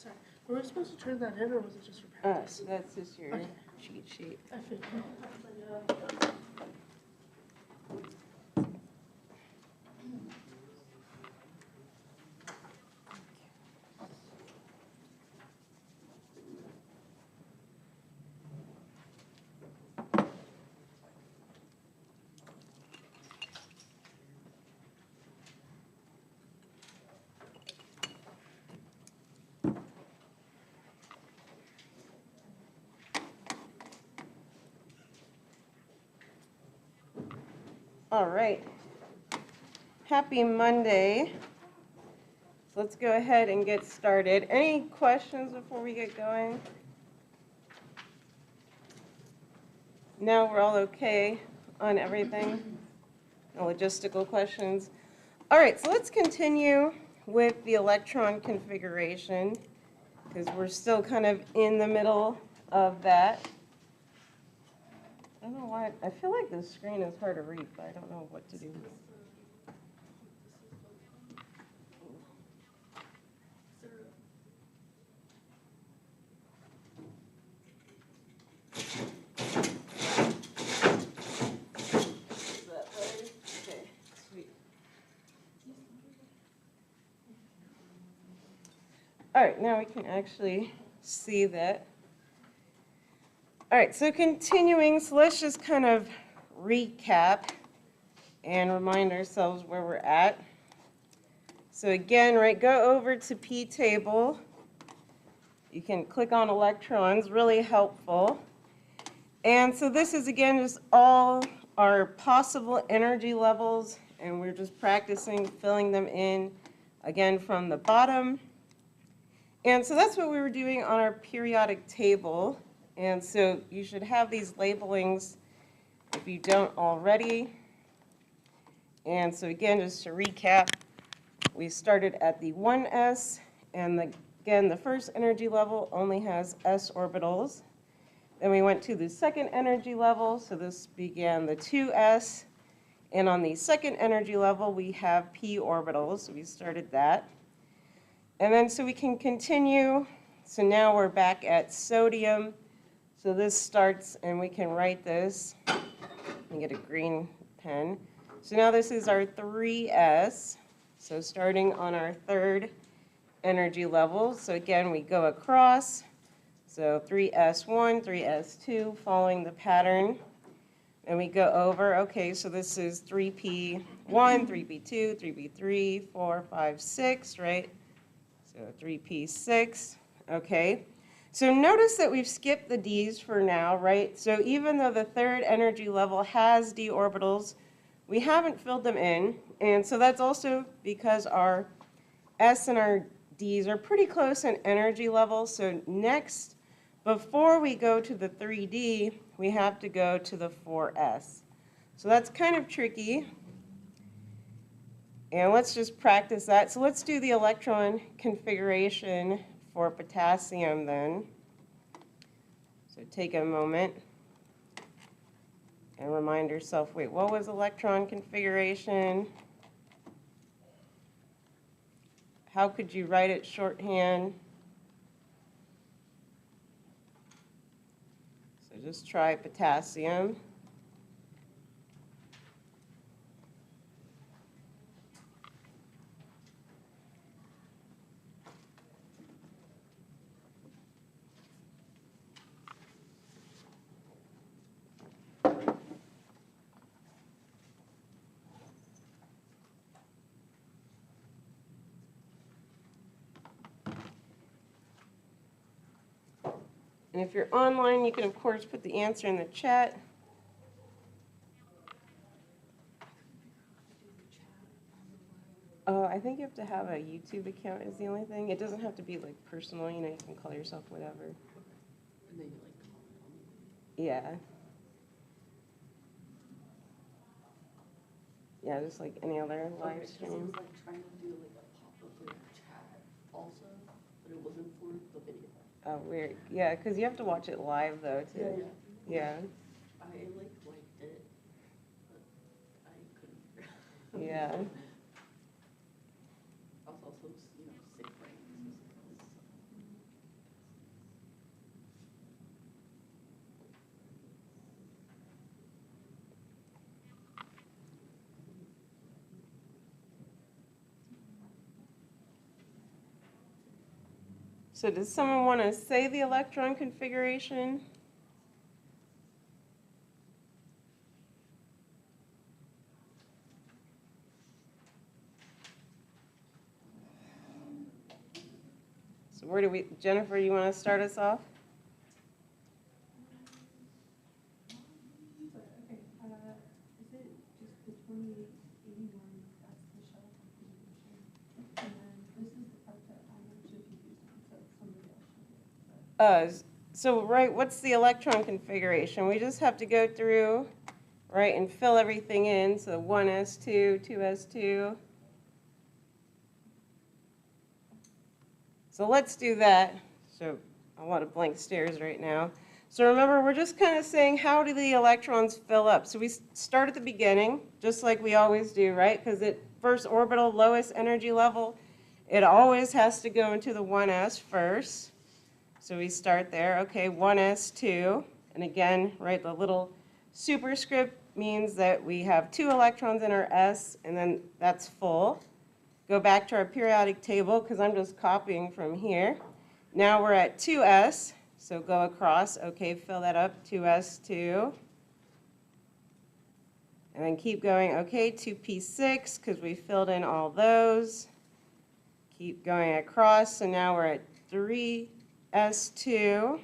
Sorry. Were we supposed to turn that in, or was it just for practice? So that's just your cheat sheet. I figured. All right. Happy Monday. Let's go ahead and get started. Any questions before we get going? No, we're all okay on everything? No logistical questions? All right, so let's continue with the electron configuration because we're still kind of in the middle of that. I don't know why, I feel like the screen is hard to read, but I don't know what to do. All right, now we can actually see that. All right, so continuing, so let's just kind of recap and remind ourselves where we're at. So again, right, go over to P table. You can click on electrons, really helpful. And so this is, again, just all our possible energy levels, and we're just practicing filling them in, again, from the bottom. And so that's what we were doing on our periodic table. And so you should have these labelings if you don't already. And so again, just to recap, we started at the 1s, and again, the first energy level only has s orbitals. Then we went to the second energy level, so this began the 2s. And on the second energy level, we have p orbitals, so we started that. And then so we can continue. So now we're back at sodium. So this starts, and we can write this. Let me get a green pen. So now this is our 3s. So starting on our third energy level. So again, we go across. So 3s1, 3s2, following the pattern. And we go over, okay, so this is 3p1, 3p2, 3p3, 4, 5, 6, right? So 3p6, okay. So notice that we've skipped the d's for now, right? So even though the third energy level has d orbitals, we haven't filled them in. And so that's also because our s and our d's are pretty close in energy level. So next, before we go to the 3d, we have to go to the 4s. So that's kind of tricky. And let's just practice that. So let's do the electron configuration for potassium then. So take a moment and remind yourself, wait, what was electron configuration? How could you write it shorthand? So just try potassium. And if you're online, you can, of course, put the answer in the chat. Oh, I think you have to have a YouTube account is the only thing. It doesn't have to be, like, personal. You know, you can call yourself whatever. And then you like comment on it. Yeah. Yeah, just like any other live Because I stream. was like trying to do like a pop-up in the chat also, but it wasn't for the video. Oh, weird. Yeah, because you have to watch it live, though, too. Yeah. I like liked it, but I couldn't. Yeah. I was also, you know, sick brain. So does someone want to say the electron configuration? So where do we, Jennifer, you want to start us off? Okay, is it just the 2881, that's the shell configuration? And then this is the part that I'm actually confused on, so somebody else should do it. So right, what's the electron configuration? We just have to go through, right, and fill everything in. So 1s2, 2s2. So let's do that. So a lot of blank stares right now. So remember, we're just kind of saying, how do the electrons fill up? So we start at the beginning, just like we always do, right? Because at first orbital, lowest energy level, it always has to go into the 1s first. So we start there, okay, 1s2. And again, right, the little superscript means that we have 2 electrons in our s, and then that's full. Go back to our periodic table, because I'm just copying from here. Now we're at 2s, so go across, okay, fill that up, 2s2. And then keep going, okay, 2p6, because we filled in all those. Keep going across, so now we're at 3s2.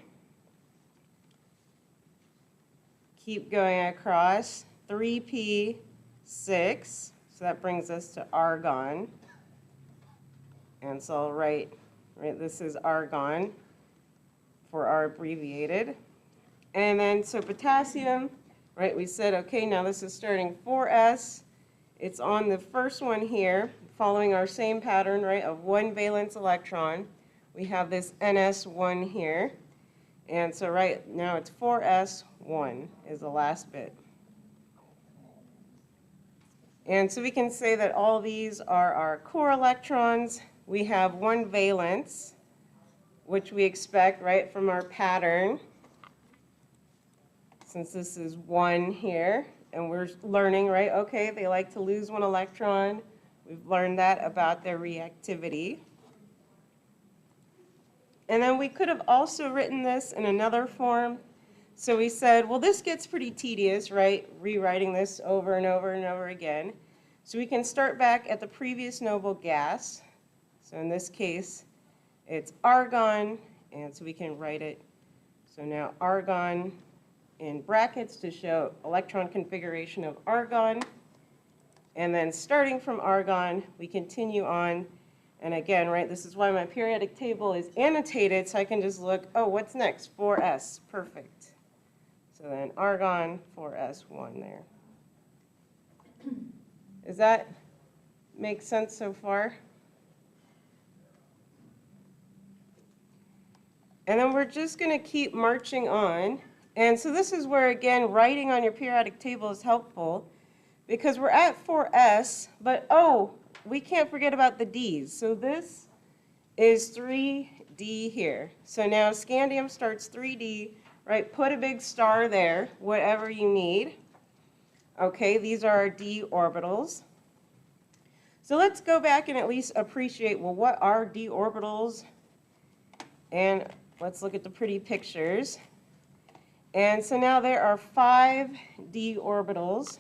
Keep going across, 3p6, so that brings us to argon. And so I'll write, right, this is argon for our abbreviated. And then, so potassium, right, we said, okay, now this is starting 4s. It's on the first one here, following our same pattern, right, of 1 valence electron. We have this ns1 here. And so right now it's 4s1 is the last bit. And so we can say that all these are our core electrons. We have one valence, which we expect, right, from our pattern, since this is 1 here. And we're learning, right, okay, they like to lose one electron. We've learned that about their reactivity. And then we could have also written this in another form. So we said, well, this gets pretty tedious, right, rewriting this over and over and over again. So we can start back at the previous noble gas. So in this case, it's argon, and so we can write it. So now argon in brackets to show electron configuration of argon. And then starting from argon, we continue on. And again, right, this is why my periodic table is annotated, so I can just look, oh, what's next? 4s, perfect. So then argon, 4s1 there. Does that make sense so far? And then we're just going to keep marching on. And so this is where, again, writing on your periodic table is helpful because we're at 4s, but oh, we can't forget about the Ds. So this is 3D here. So now scandium starts 3D, right? Put a big star there, whatever you need. Okay, these are our d orbitals. So let's go back and at least appreciate, well, what are d orbitals? And let's look at the pretty pictures. And so now there are 5 d orbitals.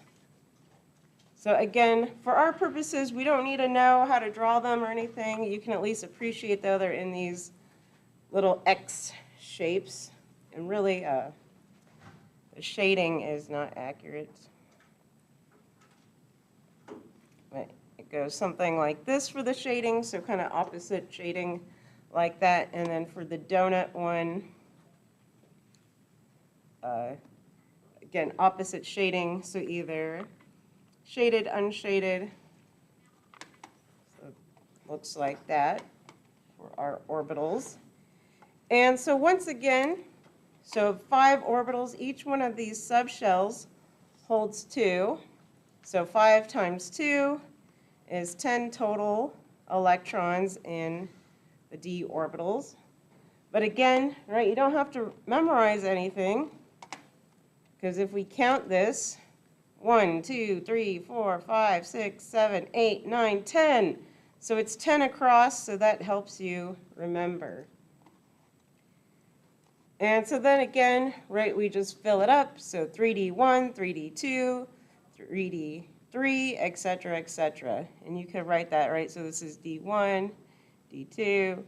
So again, for our purposes, we don't need to know how to draw them or anything. You can at least appreciate, though, they're in these little X shapes. And really, the shading is not accurate. But it goes something like this for the shading, so kind of opposite shading like that. And then for the donut one, again, opposite shading, so either shaded, unshaded. So it looks like that for our orbitals. And so once again, so 5 orbitals, each one of these subshells holds 2. So 5 times 2 is 10 total electrons in the d orbitals. But again, right, you don't have to memorize anything, because if we count this, 1, 2, 3, 4, 5, 6, 7, 8, 9, 10. So it's 10 across, so that helps you remember. And so then again, right, we just fill it up. So 3D1, 3D2, 3D3, etc., etc. And you could write that, right? So this is D1, D2,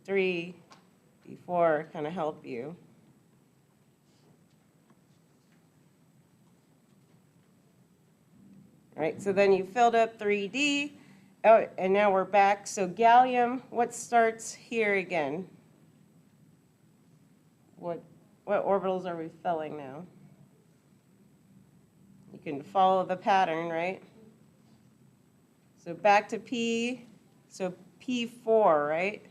D3, D4, kind of help you. Right, so then you filled up 3D, oh, and now we're back. So gallium, what starts here again? What orbitals are we filling now? You can follow the pattern, right? So back to P, so P4, right?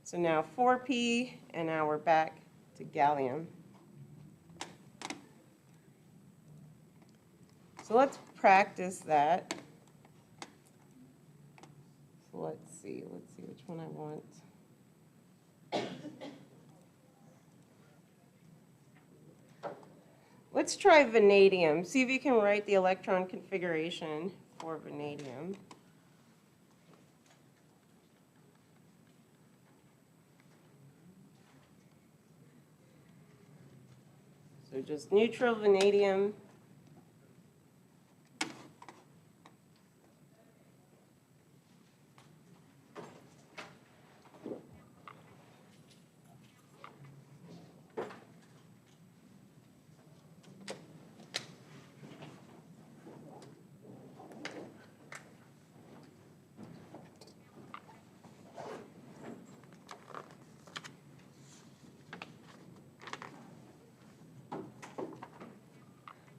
So now 4P, and now we're back to gallium. So let's practice that. So let's see which one I want. Let's try vanadium. See if you can write the electron configuration for vanadium. So just neutral vanadium.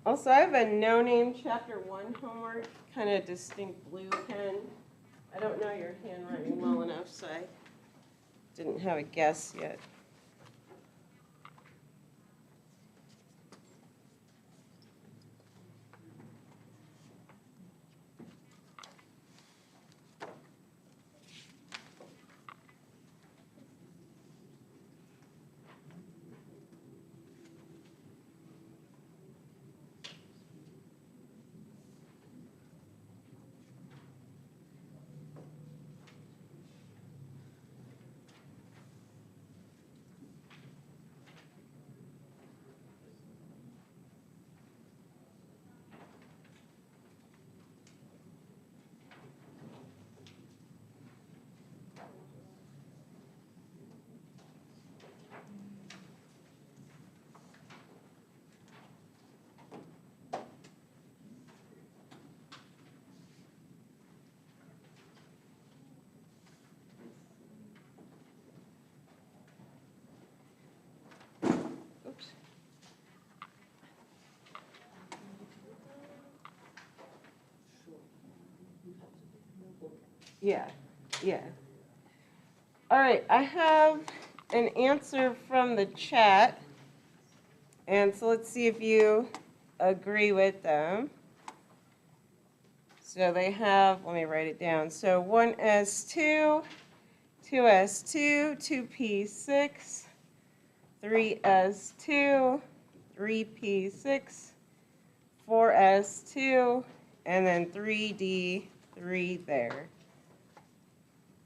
Also, I have a no-name chapter 1 homework, kind of distinct blue pen. I don't know your handwriting well enough, so I didn't have a guess yet. Yeah, yeah. All right, I have an answer from the chat. And so let's see if you agree with them. So they have, let me write it down. So 1s2, 2s2, 2p6, 3s2, 3p6, 4s2, and then 3d3 there.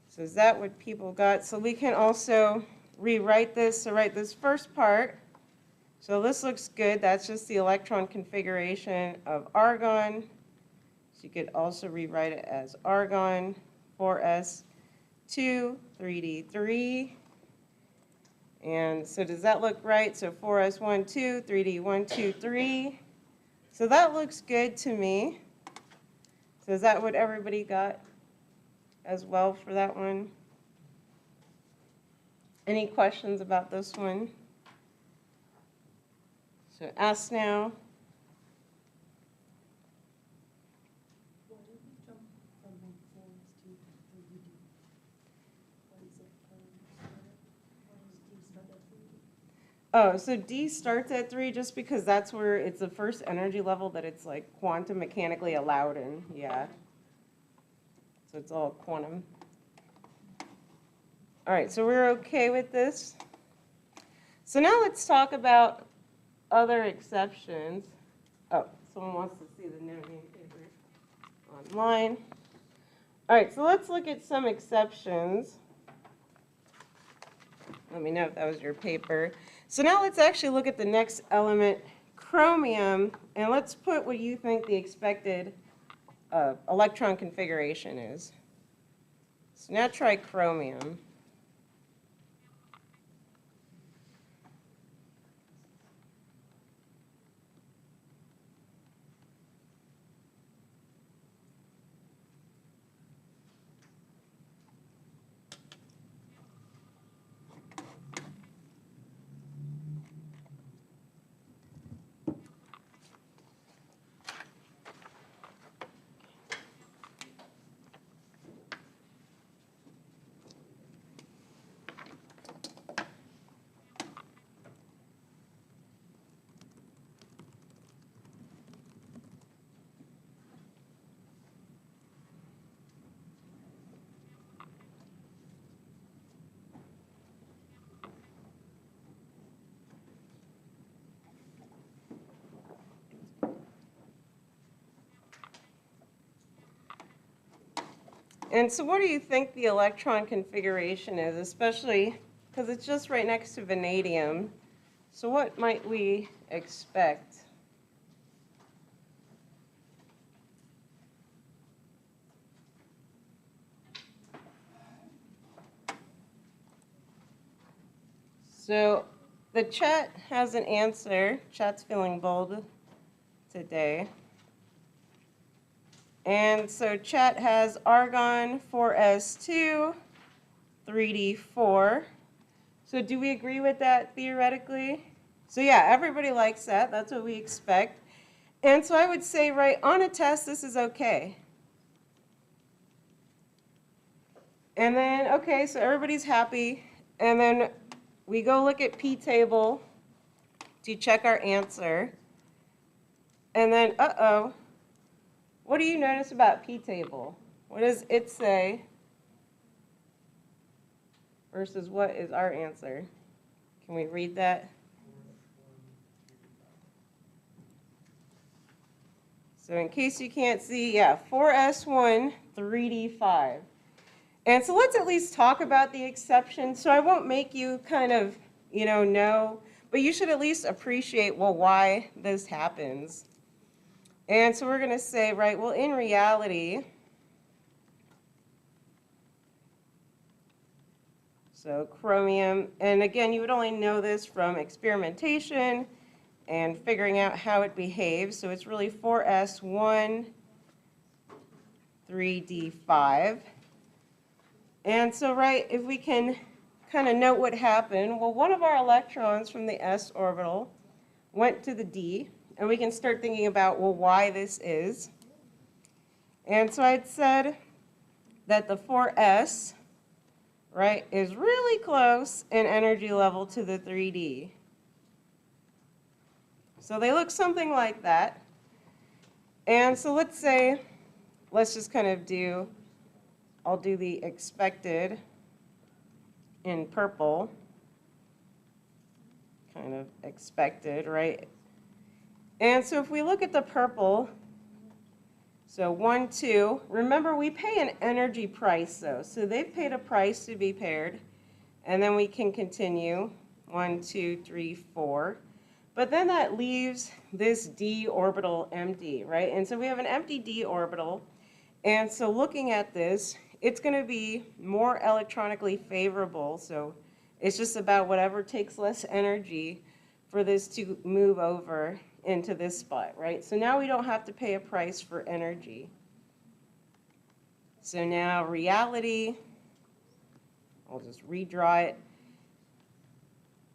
So is that what people got? So we can also rewrite this. So write this first part. So this looks good. That's just the electron configuration of argon. So you could also rewrite it as argon, 4s2, 3d3. And so does that look right? So 4s1, 2, 3d1, 2, 3. So that looks good to me. So is that what everybody got as well for that one? Any questions about this one? So ask now. Why did we jump from 1,4s to 3D? Why is it, why does D start at 3D? Oh, so D starts at 3 just because that's where it's the first energy level that it's like quantum mechanically allowed in. Yeah. So it's all quantum. All right, so we're okay with this. So now let's talk about other exceptions. Oh, someone wants to see the no name paper online. All right, so let's look at some exceptions. Let me know if that was your paper. So now let's actually look at the next element, chromium, and let's put what you think the expected electron configuration is. So now try chromium. And so what do you think the electron configuration is, especially because it's just right next to vanadium? So what might we expect? So the chat has an answer. Chat's feeling bold today. And so chat has argon 4s2, 3d4. So do we agree with that theoretically? So yeah, everybody likes that. That's what we expect. And so I would say, right, on a test, this is okay. And then, okay, so everybody's happy. And then we go look at P table to check our answer. And then, uh-oh, what do you notice about P table? What does it say versus what is our answer? Can we read that? So in case you can't see, yeah, 4s1, 3d5. And so let's at least talk about the exception. So I won't make you kind of, know, but you should at least appreciate, well, why this happens. And so we're going to say, right, well, in reality, so chromium, and again, you would only know this from experimentation and figuring out how it behaves. So it's really 4s1, 3d5. And so, right, if we can kind of note what happened, well, one of our electrons from the s orbital went to the d, and we can start thinking about, well, why this is. And so I'd said, that the 4s, right, is really close in energy level to the 3d. So they look something like that. And so let's just kind of I'll do the expected in purple, kind of expected, right? And so if we look at the purple, so 1, 2, remember we pay an energy price though. So they've paid a price to be paired. And then we can continue, 1, 2, 3, 4. But then that leaves this d orbital empty, right? And so we have an empty d orbital. And so looking at this, it's going to be more electronically favorable. So it's just about whatever takes less energy for this to move over into this spot, right? So now we don't have to pay a price for energy. So now reality, I'll just redraw it.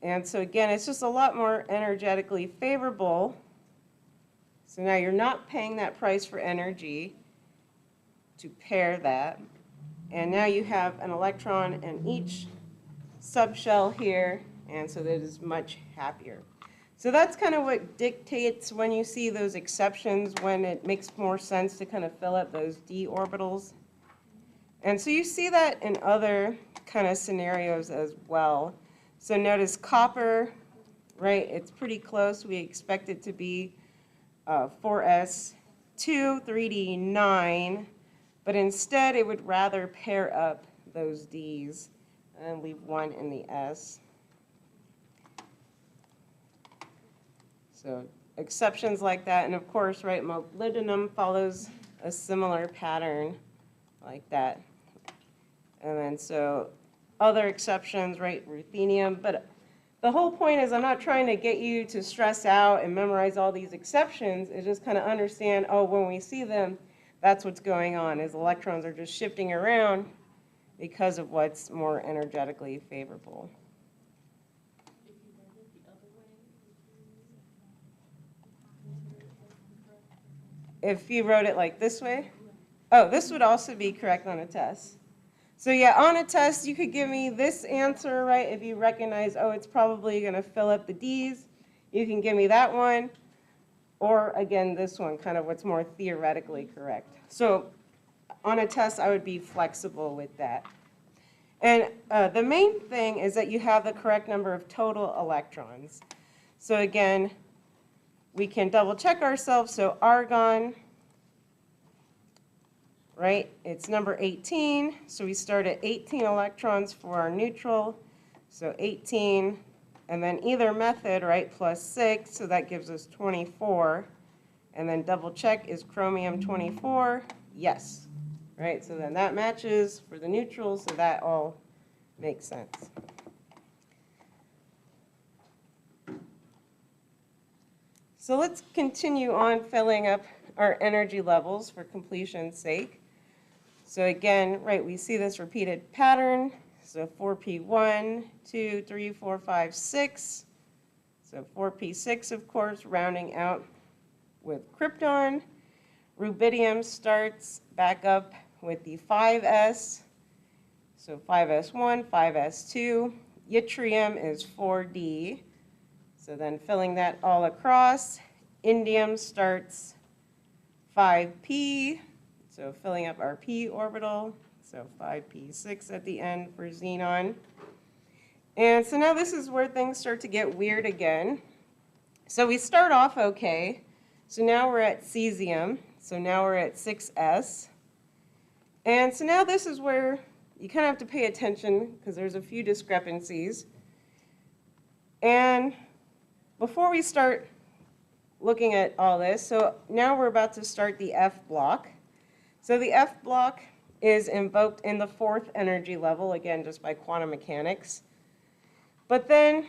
And so again, it's just a lot more energetically favorable. So now you're not paying that price for energy to pair that. And now you have an electron in each subshell here, and so that is much happier. So that's kind of what dictates when you see those exceptions, when it makes more sense to kind of fill up those d orbitals. And so you see that in other kind of scenarios as well. So notice copper, right? It's pretty close. We expect it to be 4s2, 3d, 9, but instead it would rather pair up those d's and leave 1 in the s. So exceptions like that, and of course, right, molybdenum follows a similar pattern like that. And then so other exceptions, right, ruthenium. But the whole point is I'm not trying to get you to stress out and memorize all these exceptions. It's just kind of understand, oh, when we see them, that's what's going on, is electrons are just shifting around because of what's more energetically favorable. If you read it the other way, If you wrote it like this way, oh, this would also be correct on a test. So yeah, on a test, you could give me this answer, right? If you recognize, oh, it's probably going to fill up the D's, you can give me that one. Or again, this one, kind of what's more theoretically correct. So on a test, I would be flexible with that. And the main thing is that you have the correct number of total electrons. So again, we can double check ourselves. So argon, right, it's number 18. So we start at 18 electrons for our neutral. So 18, and then either method, right, plus 6, so that gives us 24. And then double check, is chromium 24? Yes. Right, so then that matches for the neutral, so that all makes sense. So let's continue on filling up our energy levels for completion's sake. So again, right, we see this repeated pattern. So 4p1, 2, 3, 4, 5, 6. So 4p6, of course, rounding out with krypton. Rubidium starts back up with the 5s. So 5s1, 5s2. Yttrium is 4d. So then filling that all across. Indium starts 5p. So filling up our p orbital. So 5p6 at the end for xenon. And so now this is where things start to get weird again. So we start off okay. So now we're at cesium. So now we're at 6s. And so now this is where you kind of have to pay attention because there's a few discrepancies. And before we start looking at all this, so now we're about to start the F block. So the F block is invoked in the 4th energy level, again, just by quantum mechanics. But then,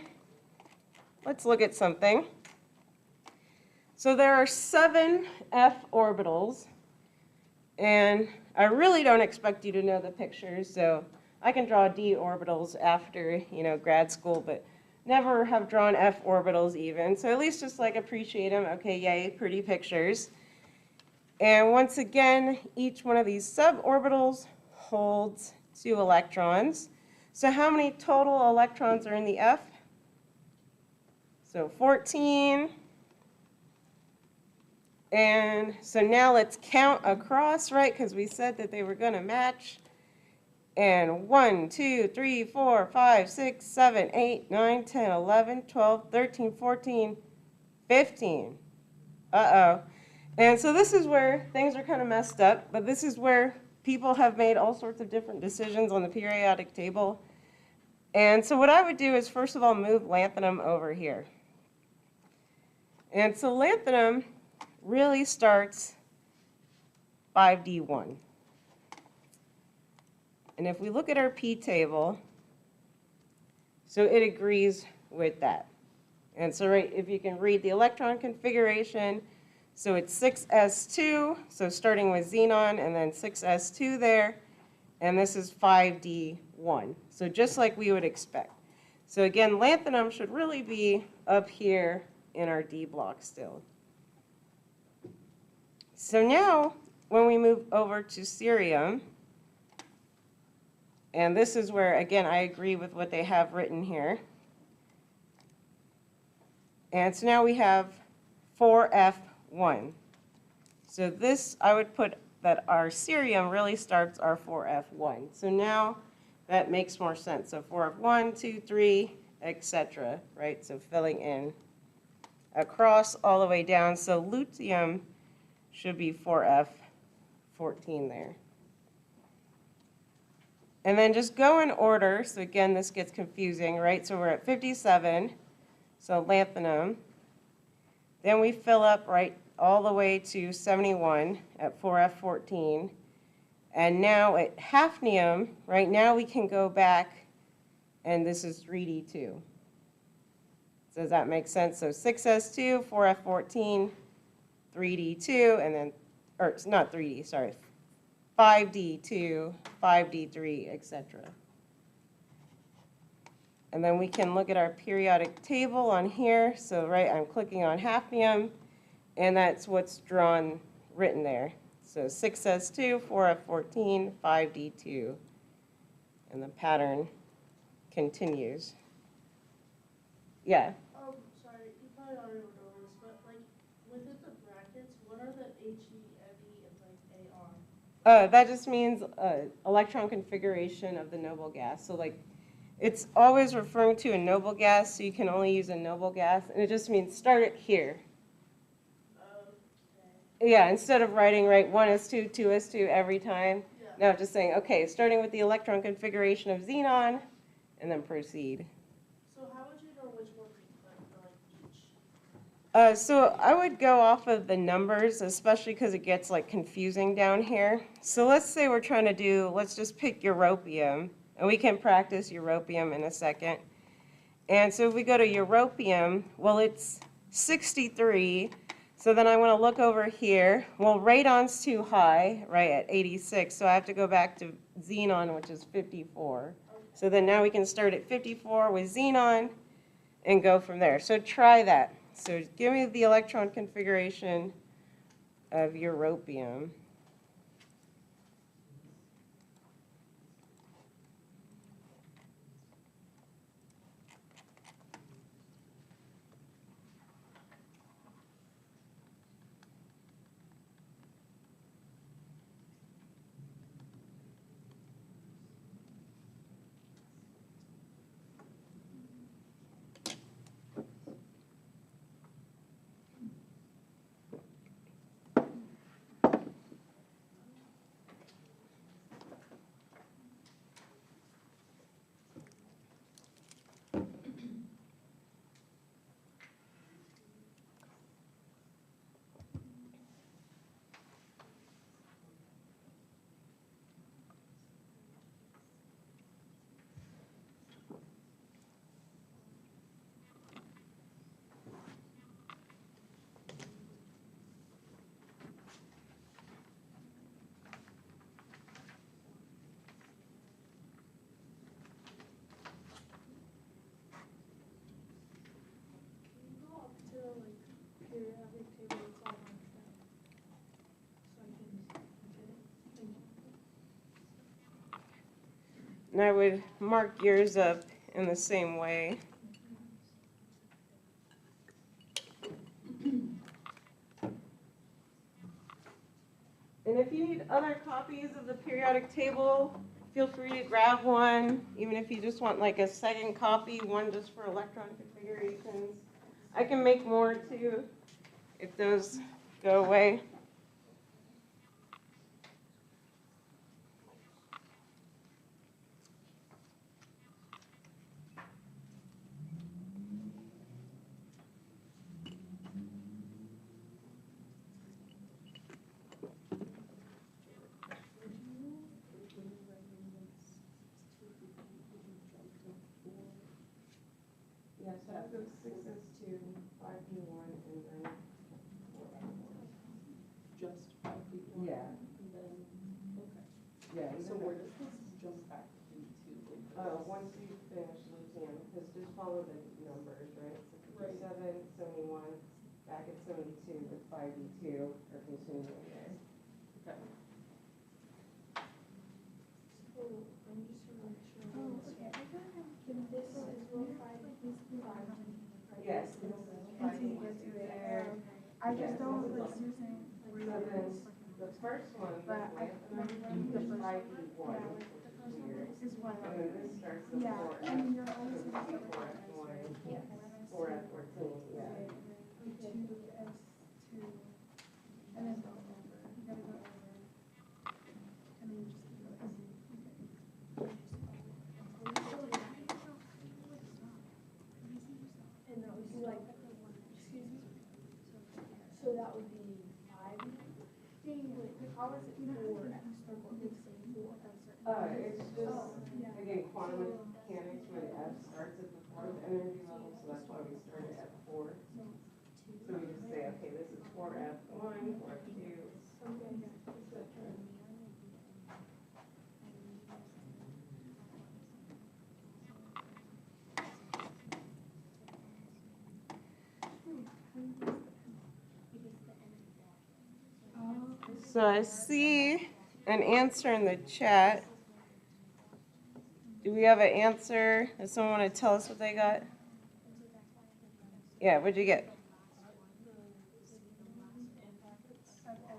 let's look at something. So there are 7 F orbitals, and I really don't expect you to know the pictures, so I can draw d orbitals after, grad school, but never have drawn F orbitals even. So at least just like appreciate them. Okay, yay, pretty pictures. And once again, each one of these suborbitals holds 2 electrons. So how many total electrons are in the F? So 14. And so now let's count across, right? Because we said that they were going to match. And 1, 2, 3, 4, 5, 6, 7, 8, 9, 10, 11, 12, 13, 14, 15. Uh-oh. And so this is where things are kind of messed up, but this is where people have made all sorts of different decisions on the periodic table. And so what I would do is, first of all, move lanthanum over here. And so lanthanum really starts 5D1. And if we look at our P table, so it agrees with that. And so right, if you can read the electron configuration, so it's 6s2, so starting with xenon, and then 6s2 there, and this is 5d1, so just like we would expect. So again, lanthanum should really be up here in our D block still. So now, when we move over to cerium, and this is where, again, I agree with what they have written here. And so now we have 4F1. So this, I would put that our cerium really starts our 4F1. So now that makes more sense. So 4F1, 2, 3, etc., right? So filling in across all the way down. So luteum should be 4F14 there. And then just go in order. So again, this gets confusing, right? So we're at 57, so lanthanum. Then we fill up right all the way to 71 at 4F14. And now at hafnium, right now we can go back, and this is 3D2. Does that make sense? So 6S2, 4F14, 3D2, and then, or it's not 3D, sorry, 5D2, 5D3, etc. And then we can look at our periodic table on here. So, right, I'm clicking on hafnium, and that's what's drawn, written there. So 6S2, 4F14, 5D2. And the pattern continues. Yeah? Sorry, you probably already went over this, but like within the brackets, what are the HE, ME, and like AR? That just means electron configuration of the noble gas. So like, it's always referring to a noble gas, so you can only use a noble gas, and it just means start it here. Okay. Yeah, instead of writing, right, 1s2, 2s2 every time. Yeah. No, just saying, okay, starting with the electron configuration of xenon, and then proceed. So how would you know which one to put for like each? So I would go off of the numbers, especially because it gets like confusing down here. So let's say we're trying to do, let's just pick europium, and we can practice europium in a second. And so if we go to europium, well, it's 63. So then I want to look over here. Well, radon's too high, right, at 86. So I have to go back to xenon, which is 54. So then now we can start at 54 with xenon and go from there. So try that. So give me the electron configuration of europium. And I would mark yours up in the same way. And if you need other copies of the periodic table, feel free to grab one, even if you just want like a second copy, one just for electron configurations. I can make more too, if those go away. Yes, that goes 6s2, 5d1, and then 4f1. Just 5 feet. Yeah. And then, okay. Yeah. So where does this jump back into? Once you finish Lucian, because just follow the numbers, right? So 57, 71, back at 72 with 5d2 are continuing there. Okay. So I'm just gonna make sure. Oh, okay. This is what 5 is 5. Yes. I just don't like using. So then the first one, But I the 5d1, which is weird. is what. And then this starts with Yeah, 4f. I mean, you're always So gonna it's get 4f1, 4f14, yeah. And then go over. You gotta go over. And then just keep going. And that would be like, excuse me? So that would be 5? How is it? You know, Four. It's just, again, quantum mechanics, when F starts at the fourth energy level, so that's why we started at 4. So we just say, okay, this is 4f1, 4f2, etc. So I see an answer in the chat. Do we have an answer? Does someone want to tell us what they got? Yeah, what'd you get?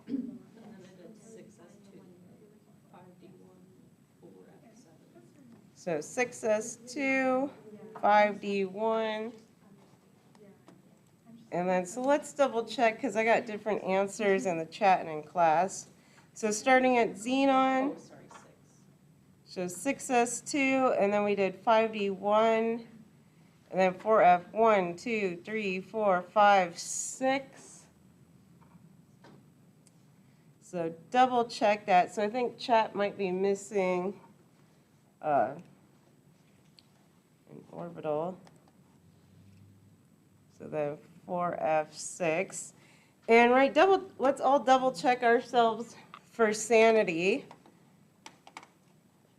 And then I did 6s2, 5d1, 4f7. So 6s2, 5d1. And then, so let's double check, because I got different answers in the chat and in class. So starting at xenon, Oh, sorry, 6. so 6s2, and then we did 5d1, and then 4f1, 2, 3, 4, 5, 6. So double check that. So I think chat might be missing an orbital. So then 4f6. And right, let's all double check ourselves for sanity.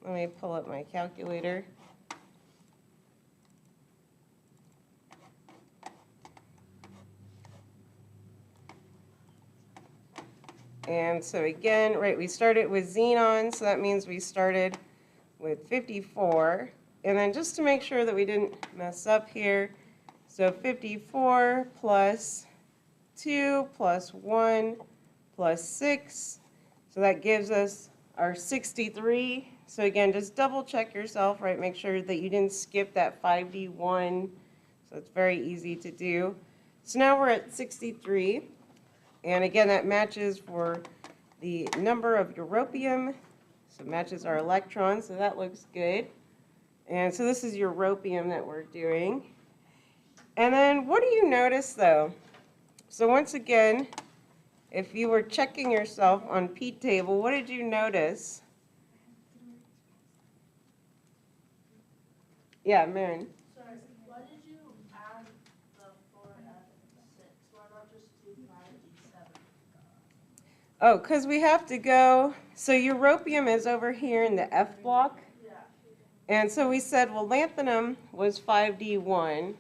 Let me pull up my calculator. And so again, right, we started with xenon, so that means we started with 54. And then just to make sure that we didn't mess up here, so 54 plus 2 plus 1 plus 6. So that gives us our 63. So again, just double check yourself, right? Make sure that you didn't skip that 5d1. So it's very easy to do. So now we're at 63. And again, that matches for the number of europium. So it matches our electrons, so that looks good. And so this is europium that we're doing. And then what do you notice though? So once again, if you were checking yourself on Pete table, what did you notice? Yeah, Marin. Sorry, why did you add the 4f6? Why not just do 5d7? Oh, because we have to go, so europium is over here in the F block. Yeah. And so we said, well, lanthanum was 5d1.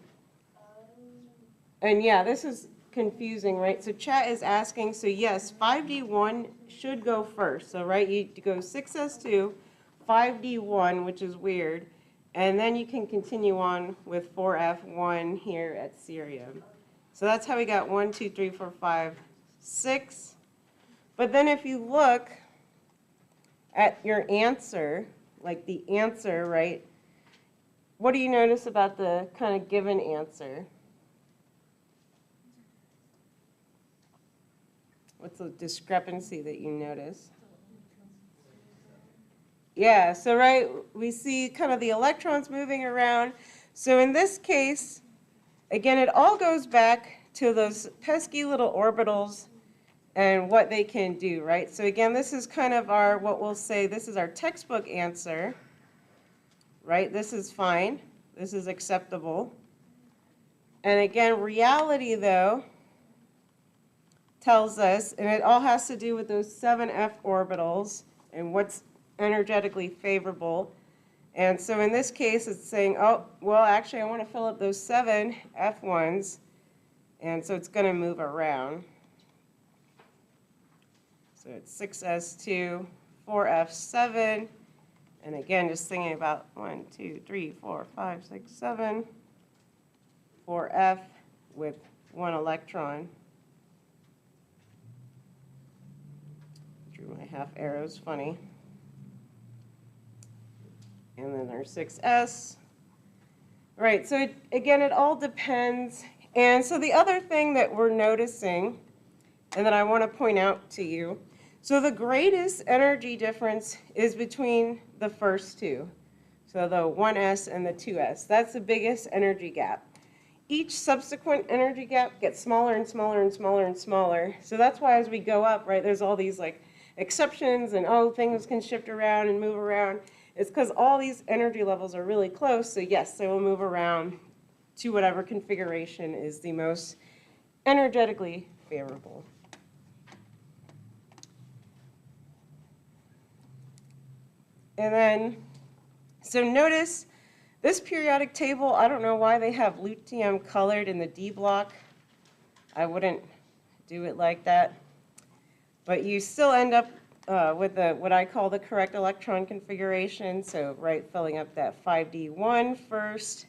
And yeah, this is confusing, right? So chat is asking, so yes, 5d1 should go first. So right, you go 6s2, 5D1, which is weird, and then you can continue on with 4F1 here at cerium. So that's how we got 1, 2, 3, 4, 5, 6. But then if you look at your answer, like the answer, right, what do you notice about the kind of given answer? What's the discrepancy that you notice? Yeah, so right, we see kind of the electrons moving around. So in this case, again, it all goes back to those pesky little orbitals and what they can do, right? So again, this is kind of our, what we'll say, this is our textbook answer, right? This is fine. This is acceptable. And again, reality, though, tells us, and it all has to do with those 7f orbitals and what's energetically favorable. And so in this case, it's saying, oh, well, actually, I want to fill up those 7 F1s, and so it's going to move around. So it's 6s2, 4f7, and again, just thinking about 1, 2, 3, 4, 5, 6, 7, 4f with 1 electron. Drew my half arrows funny. And then our 6s. Right, so again, it all depends. And so the other thing that we're noticing, and that I want to point out to you, so the greatest energy difference is between the first two. So the 1s and the 2s. That's the biggest energy gap. Each subsequent energy gap gets smaller and smaller and smaller and smaller. So that's why as we go up, right, there's all these like exceptions and oh, things can shift around and move around. It's because all these energy levels are really close. So yes, they will move around to whatever configuration is the most energetically favorable. And then, so notice this periodic table, I don't know why they have lutetium colored in the D block. I wouldn't do it like that. But you still end up with what I call the correct electron configuration. So, right, filling up that 5D1 first,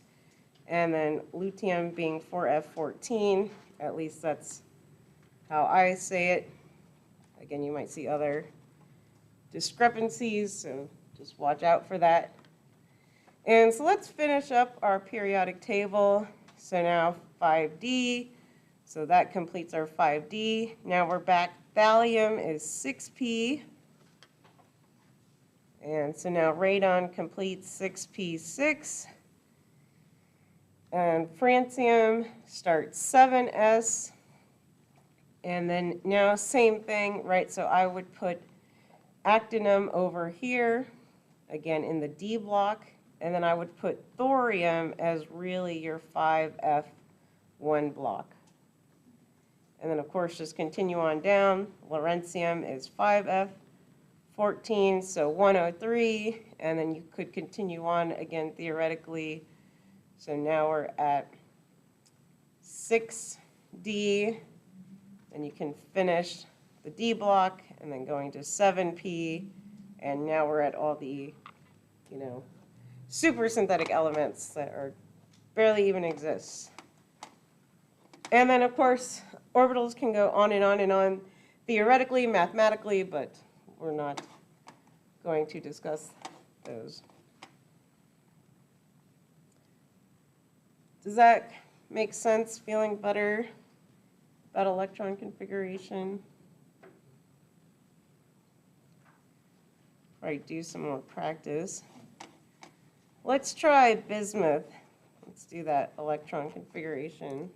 and then lutetium being 4F14. At least that's how I say it. Again, you might see other discrepancies, so just watch out for that. And so let's finish up our periodic table. So now 5D, so that completes our 5D. Now we're back. Thallium is 6P. And so now radon completes 6P6. And francium starts 7S. And then now same thing, right? So I would put actinium over here, again in the D block. And then I would put thorium as really your 5F1 block. And then, of course, just continue on down. Lawrencium is 5F14, so 103. And then you could continue on again theoretically. So now we're at 6D. And you can finish the D block and then going to 7P. And now we're at all the, super synthetic elements that are barely even exist. And then, of course, orbitals can go on and on and on, theoretically, mathematically, but we're not going to discuss those. Does that make sense? Feeling better about electron configuration? Probably do some more practice. Let's try bismuth. Let's do that electron configuration.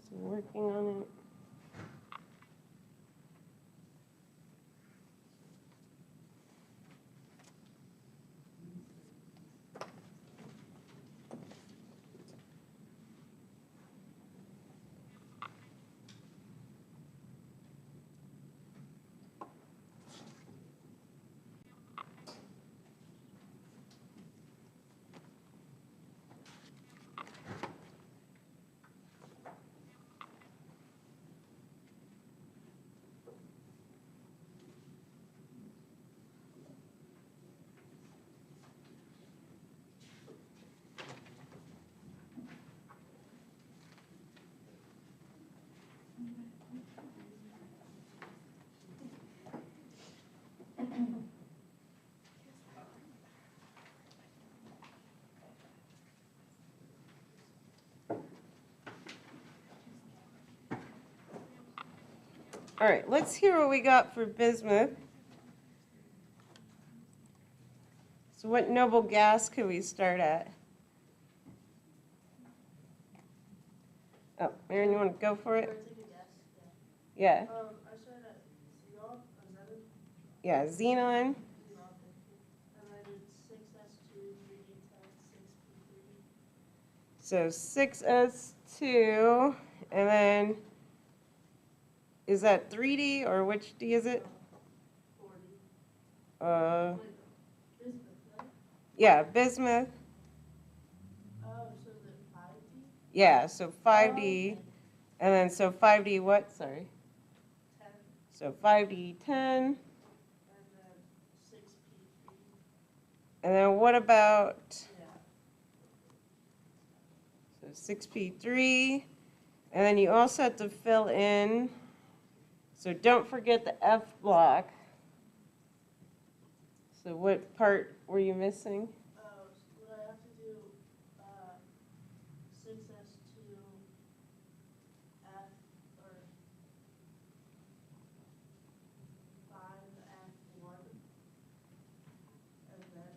Still working on it. All right, let's hear what we got for bismuth. So what noble gas could we start at? Oh, Aaron, you want to go for Can I it? take a guess? Yeah. I started at xenon, and then Yeah, xenon. xenon, and I did 6s2, 3d10, 6p3. So 6s2, and then is that 3D or which D is it? 40. Uh, Wait, bismuth, right? yeah, bismuth. Oh, so is it 5d? Yeah, so 5D, Oh, okay. and then so 5D what? Sorry. 10, So 5D10, and then 6p3. and then what about Yeah. so 6p3, and then you also have to fill in. So don't forget the F block. So what part were you missing? Oh, so would I have to do 6s2 f or 5f1 and then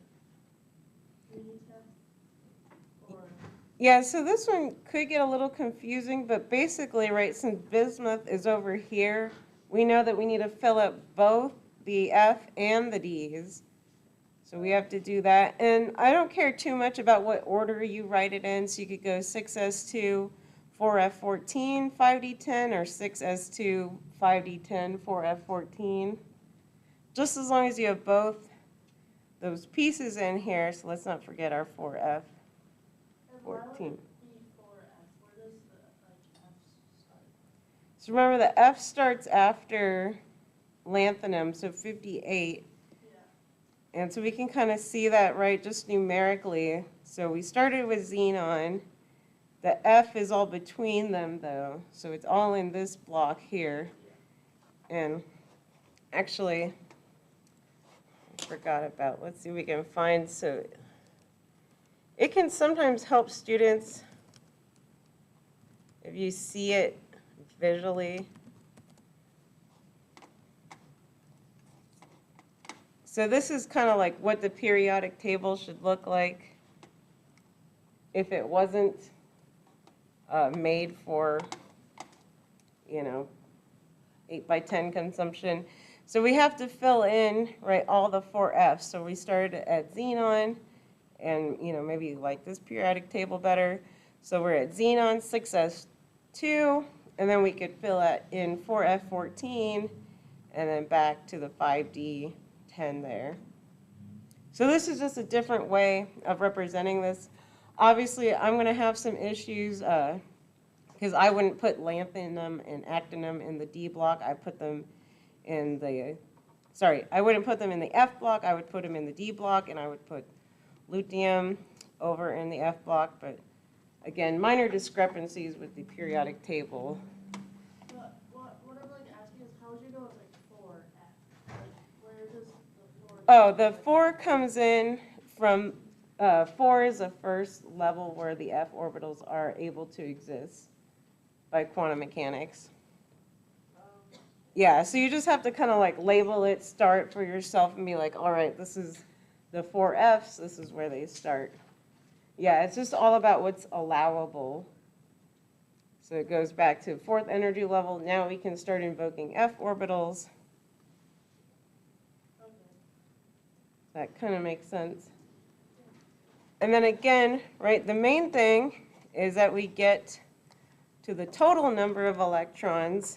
3d10? Or Yeah, so this one could get a little confusing, but basically, right, since bismuth is over here, we know that we need to fill up both the F and the D's. So we have to do that. And I don't care too much about what order you write it in, so you could go 6s2, 4f14, 5d10, or 6s2, 5d10, 4f14. Just as long as you have both those pieces in here, so let's not forget our 4f. and why would 14. it be 4f? Where does the f start? So remember the F starts after lanthanum, so 58. Yeah. And so we can kind of see that, right, just numerically. So we started with xenon. The F is all between them, though. So it's all in this block here. And actually, I forgot about, let's see if we can find, so it can sometimes help students if you see it visually. So this is kind of like what the periodic table should look like if it wasn't made for, 8x10 consumption. So we have to fill in, right, all the 4Fs. So we started at xenon, and, maybe like this periodic table better. So we're at xenon 6s2, and then we could fill it in 4f14, and then back to the 5d10 there. So this is just a different way of representing this. Obviously, I'm going to have some issues because I wouldn't put lanthanum and actinum in the D block. I put them in the, I wouldn't put them in the F block. I would put them in the D block, and I would put lutetium over in the F block. But again, minor discrepancies with the periodic table. But what I'm like asking is how would you go with like 4f? Like where does the 4? Oh, the 4 comes in from, 4 is the first level where the F orbitals are able to exist by quantum mechanics. Yeah, so you just have to kind of like label it, start for yourself, and be like, all right, this is the 4 Fs, this is where they start. Yeah, it's just all about what's allowable. So it goes back to fourth energy level. Now we can start invoking f orbitals. Okay. That kind of makes sense. And then again, right, the main thing is that we get to the total number of electrons.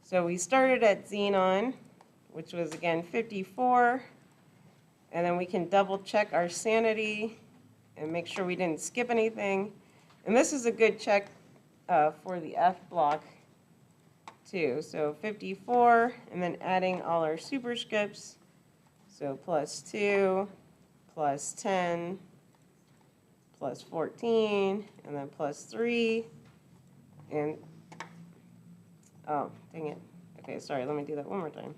So we started at xenon, which was again 54, and then we can double check our sanity and make sure we didn't skip anything. And this is a good check for the F block too. So 54, and then adding all our superscripts. So +2, +10, +14, and then +3, and, oh, dang it. Okay, sorry, let me do that one more time.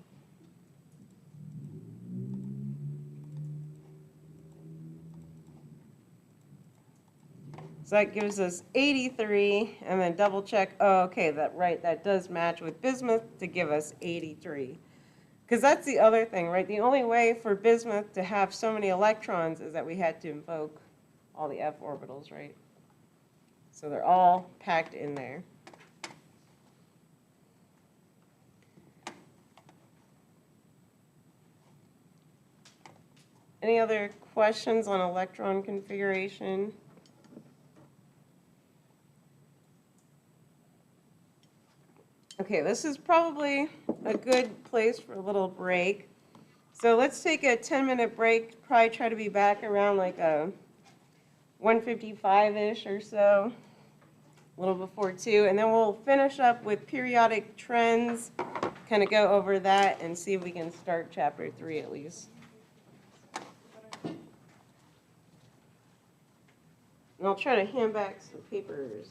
So that gives us 83, and then double check, oh, okay, that does match with bismuth to give us 83. Because that's the other thing, right? The only way for bismuth to have so many electrons is that we had to invoke all the f orbitals, right? So they're all packed in there. Any other questions on electron configuration? Okay, this is probably a good place for a little break. So let's take a 10-minute break, probably try to be back around like a 1:55-ish or so, a little before 2, and then we'll finish up with periodic trends, kind of go over that and see if we can start chapter 3 at least. And I'll try to hand back some papers.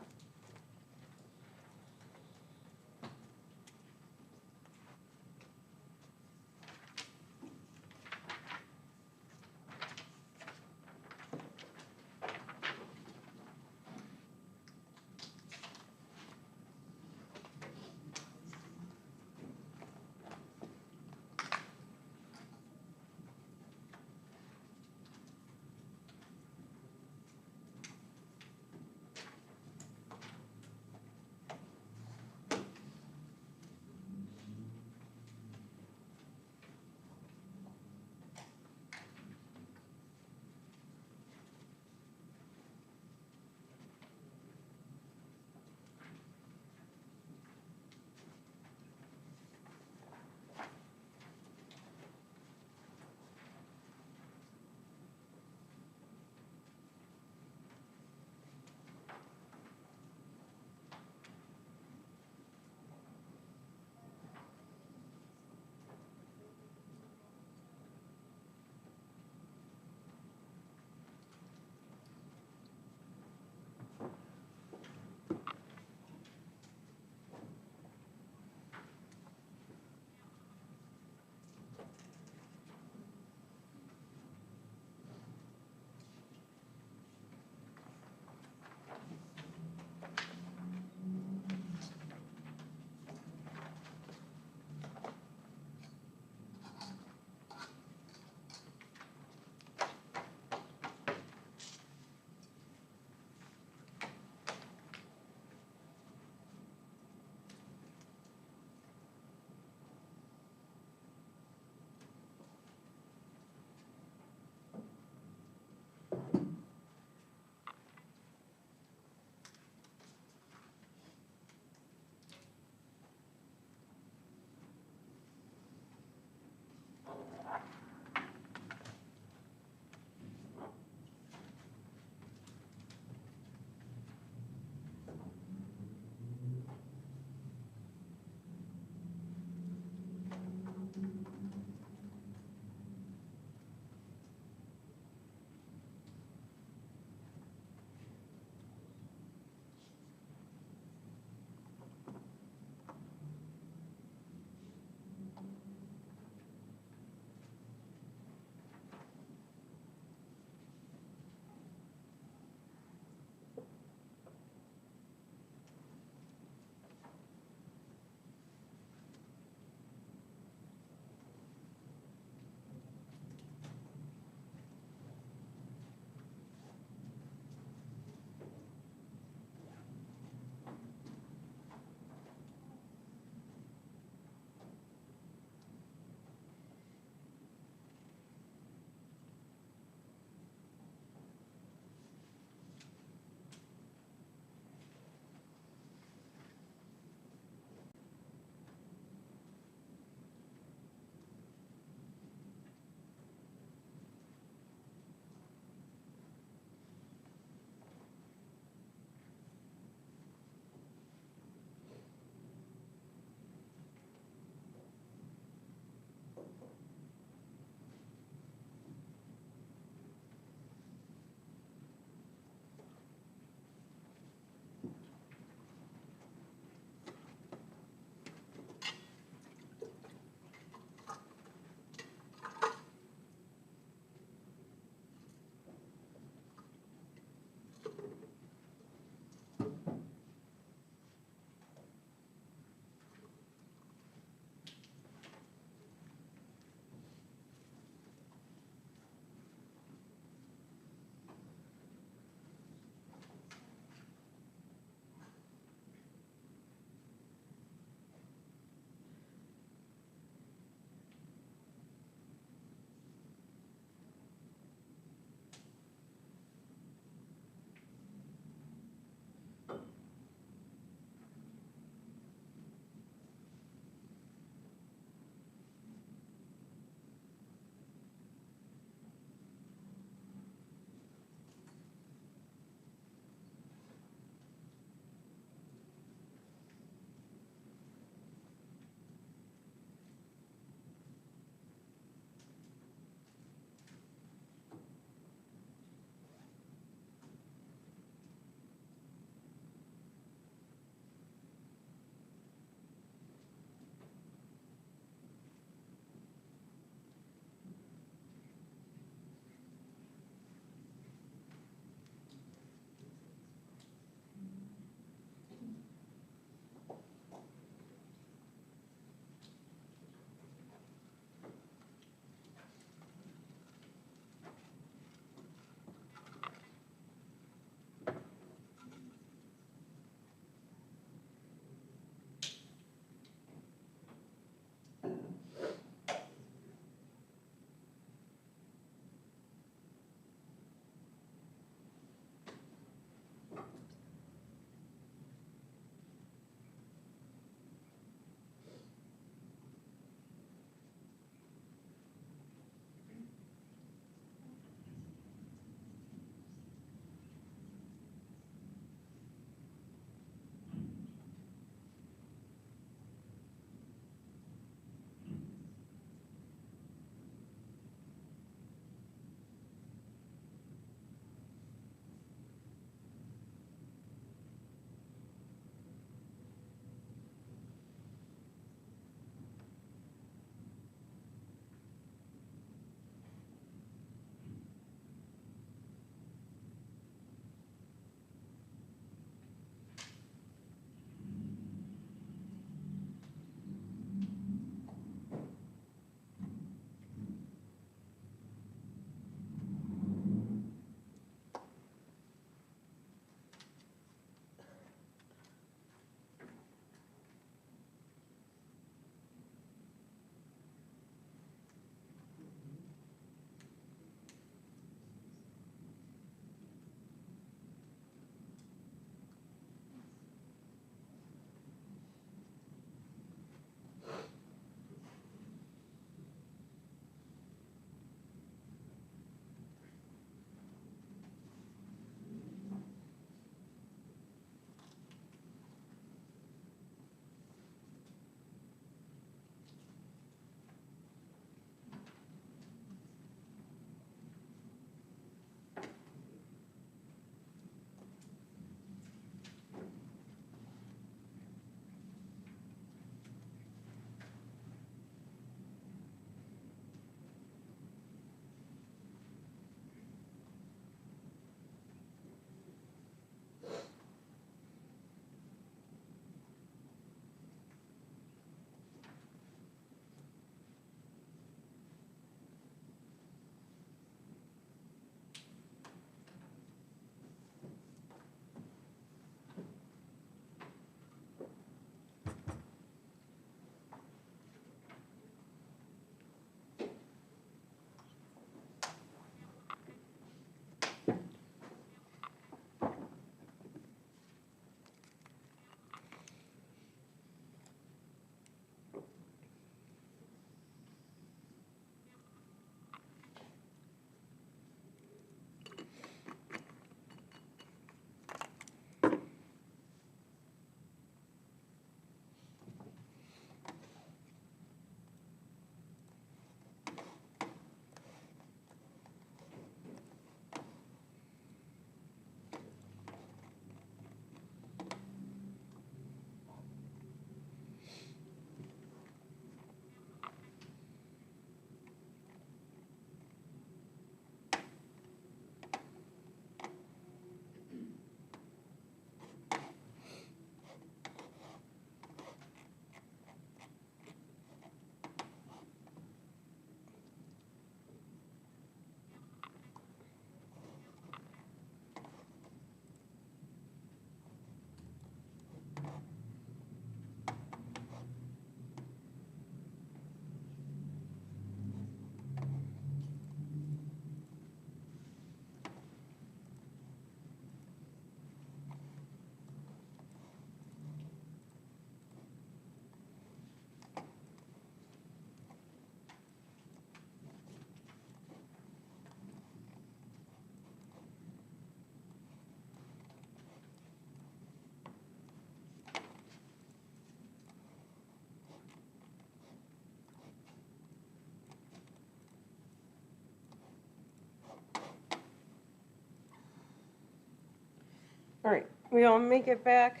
All right, we all make it back.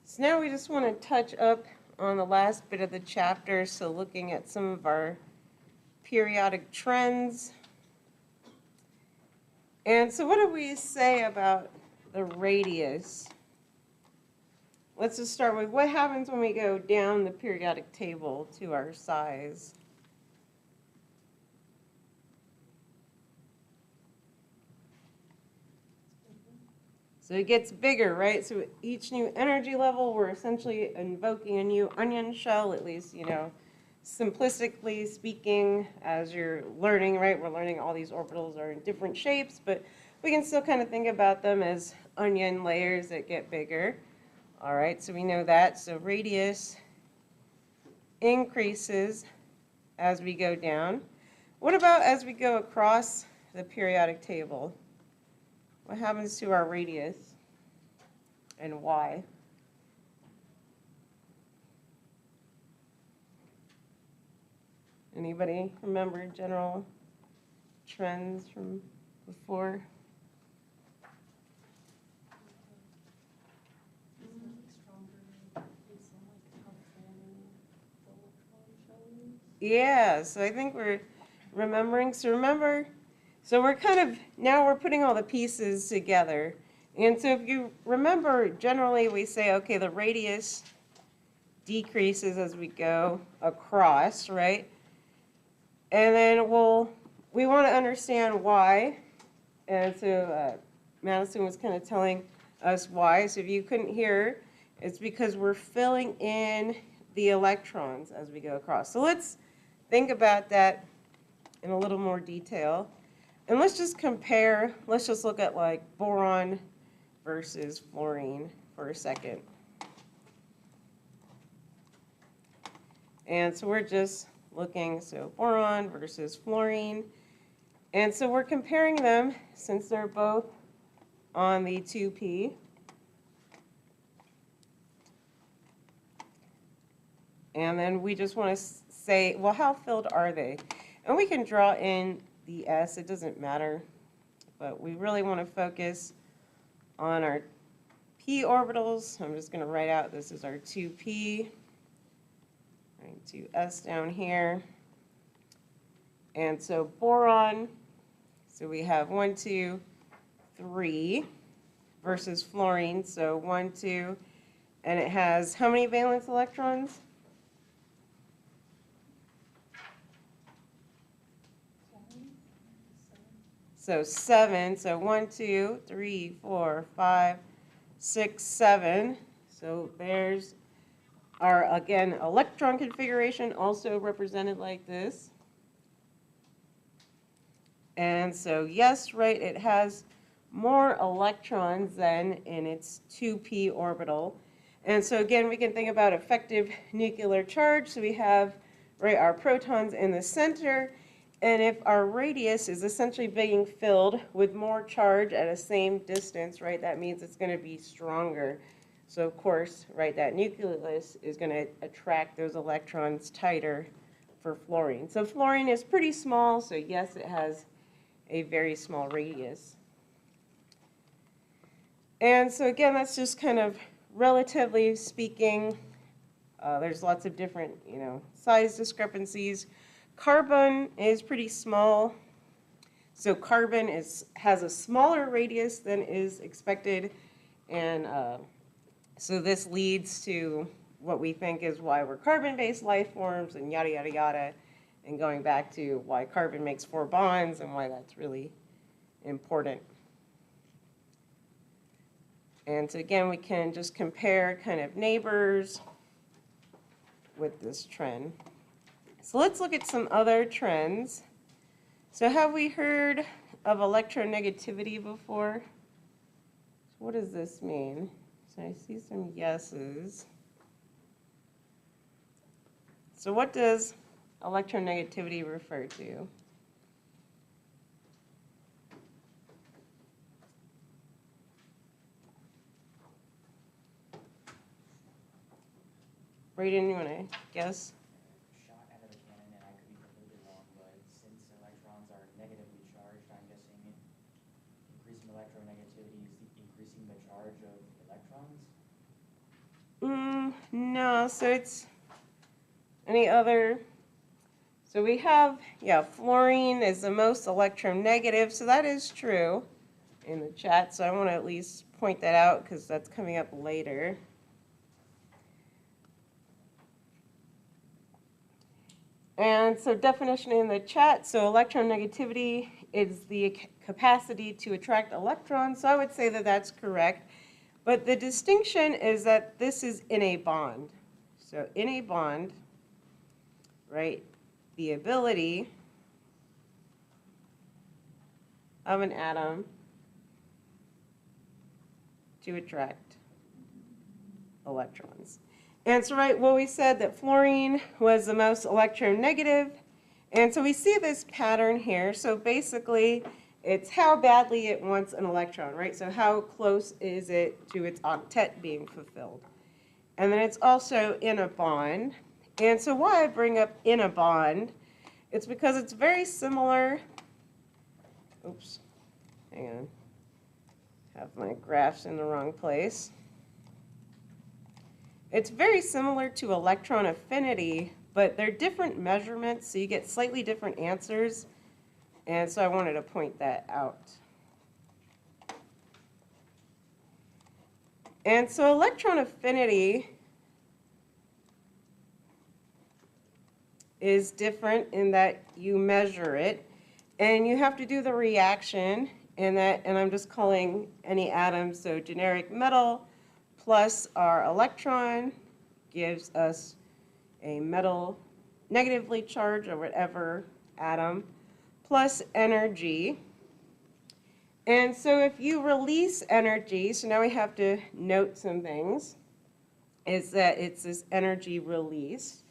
So now we just want to touch up on the last bit of the chapter, so looking at some of our periodic trends. And so what do we say about the radius? Let's just start with what happens when we go down the periodic table to our size. So it gets bigger, right? So each new energy level, we're essentially invoking a new onion shell, at least, simplistically speaking, as you're learning, right? We're learning all these orbitals are in different shapes, but we can still kind of think about them as onion layers that get bigger. All right, so we know that. So radius increases as we go down. What about as we go across the periodic table? What happens to our radius and why? Anybody remember general trends from before? Is it like stronger based on like how thin the electron shell is? Yeah, so I think we're remembering. So we're kind of, now we're putting all the pieces together. And so if you remember, generally we say, okay, the radius decreases as we go across, right? And then we want to understand why. And so Madison was kind of telling us why. So if you couldn't hear, it's because we're filling in the electrons as we go across. So let's think about that in a little more detail. And let's just compare, let's just look at like boron versus fluorine for a second. And so we're just looking, so boron versus fluorine. And so we're comparing them since they're both on the 2p. And then we just want to say, well, how filled are they? And we can draw in the S, it doesn't matter. But we really want to focus on our p orbitals. I'm just going to write out, this is our 2p. Right, 2s down here. And so boron, so we have 1, 2, 3 versus fluorine. So 1, 2, and it has how many valence electrons? So 7. So 1, 2, 3, 4, 5, 6, 7. So there's our, again, electron configuration, also represented like this. And so yes, right, it has more electrons than in its 2p orbital. And so again, we can think about effective nuclear charge. So we have, right, our protons in the center. And if our radius is essentially being filled with more charge at a same distance, right, that means it's going to be stronger. So of course, right, that nucleus is going to attract those electrons tighter for fluorine. So fluorine is pretty small, so yes, it has a very small radius. And so again, that's just kind of relatively speaking, there's lots of different, size discrepancies. Carbon is pretty small. So carbon has a smaller radius than is expected. And so this leads to what we think is why we're carbon-based life forms and yada, yada, yada. And going back to why carbon makes 4 bonds and why that's really important. And so again, we can just compare kind of neighbors with this trend. So let's look at some other trends. So have we heard of electronegativity before? So what does this mean? So I see some yeses. So what does electronegativity refer to? Brayden, you want to guess? Shot out of a cannon, and I could be completely wrong, but since electrons are negatively charged, I'm guessing increasing electronegativity No, so it's any other. So we have, yeah, fluorine is the most electronegative, so that is true in the chat. So I want to at least point that out because that's coming up later. And so definition in the chat, so electronegativity is the capacity to attract electrons. So I would say that that's correct. But the distinction is that this is in a bond. So in a bond, right, the ability of an atom to attract electrons. And so, right, well, we said that fluorine was the most electronegative. And so we see this pattern here. So basically, it's how badly it wants an electron, right? So how close is it to its octet being fulfilled? And then it's also in a bond. And so why I bring up in a bond, it's because it's very similar. Oops, hang on. Have my graphs in the wrong place. It's very similar to electron affinity, but they're different measurements, so you get slightly different answers. And so I wanted to point that out. And so electron affinity is different in that you measure it, and you have to do the reaction, and I'm just calling any atom, so generic metal plus our electron gives us a metal negatively charged or whatever atom plus energy. And so if you release energy, so now we have to note some things, is that it's this energy release.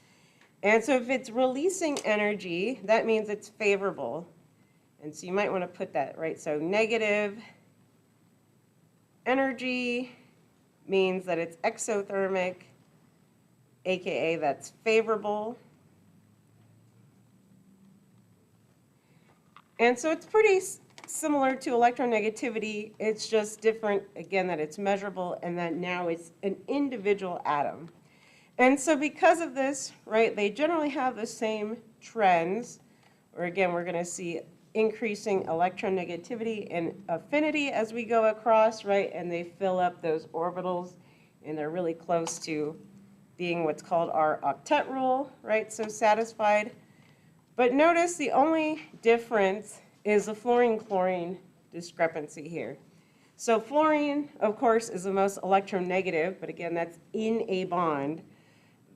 And so if it's releasing energy, that means it's favorable. And so you might want to put that, right? So negative energy means that it's exothermic, aka that's favorable. And so it's pretty similar to electronegativity. It's just different, again, that it's measurable and that now it's an individual atom. And so because of this, right, they generally have the same trends, or again, we're going to see increasing electronegativity and affinity as we go across, right, and they fill up those orbitals, and they're really close to being what's called our octet rule, right, so satisfied. But notice the only difference is the fluorine-chlorine discrepancy here. So fluorine, of course, is the most electronegative, but again, that's in a bond,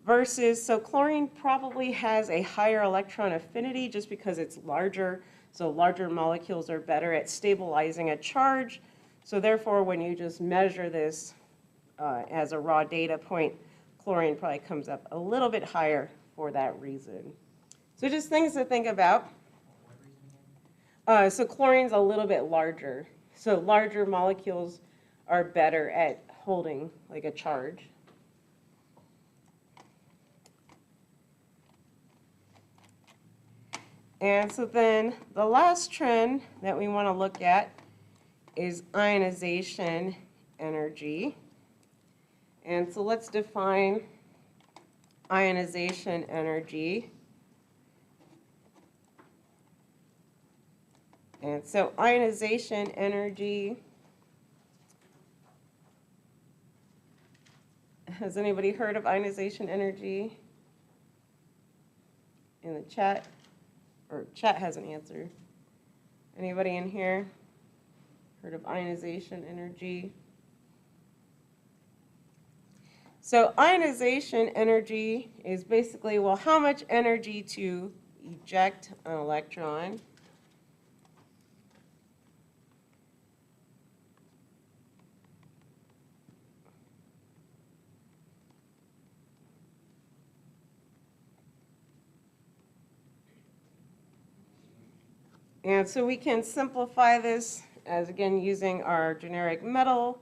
versus, so chlorine probably has a higher electron affinity just because it's larger, so larger molecules are better at stabilizing a charge. So therefore, when you just measure this as a raw data point, chlorine probably comes up a little bit higher for that reason. So just things to think about. So chlorine's a little bit larger. So larger molecules are better at holding like a charge. And so then the last trend that we want to look at is ionization energy. And so let's define ionization energy. And so ionization energy, has anybody heard of ionization energy in the chat? Or chat has an answer. Anybody in here heard of ionization energy? So ionization energy is basically, well, how much energy to eject an electron. And so we can simplify this as, again, using our generic metal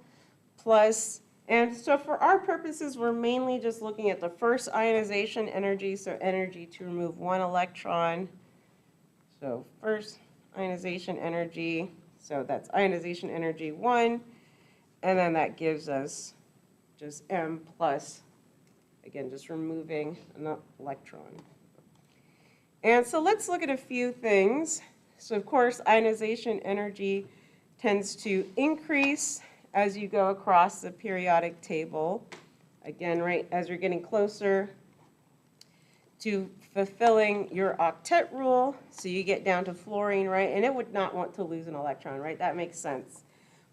plus, and so for our purposes, we're mainly just looking at the first ionization energy, so energy to remove one electron. So first ionization energy, so that's ionization energy 1, and then that gives us just M plus Again, just removing an electron. And so let's look at a few things. So of course, ionization energy tends to increase as you go across the periodic table. Again, right as you're getting closer to fulfilling your octet rule, so you get down to fluorine, right? And it would not want to lose an electron, right? That makes sense.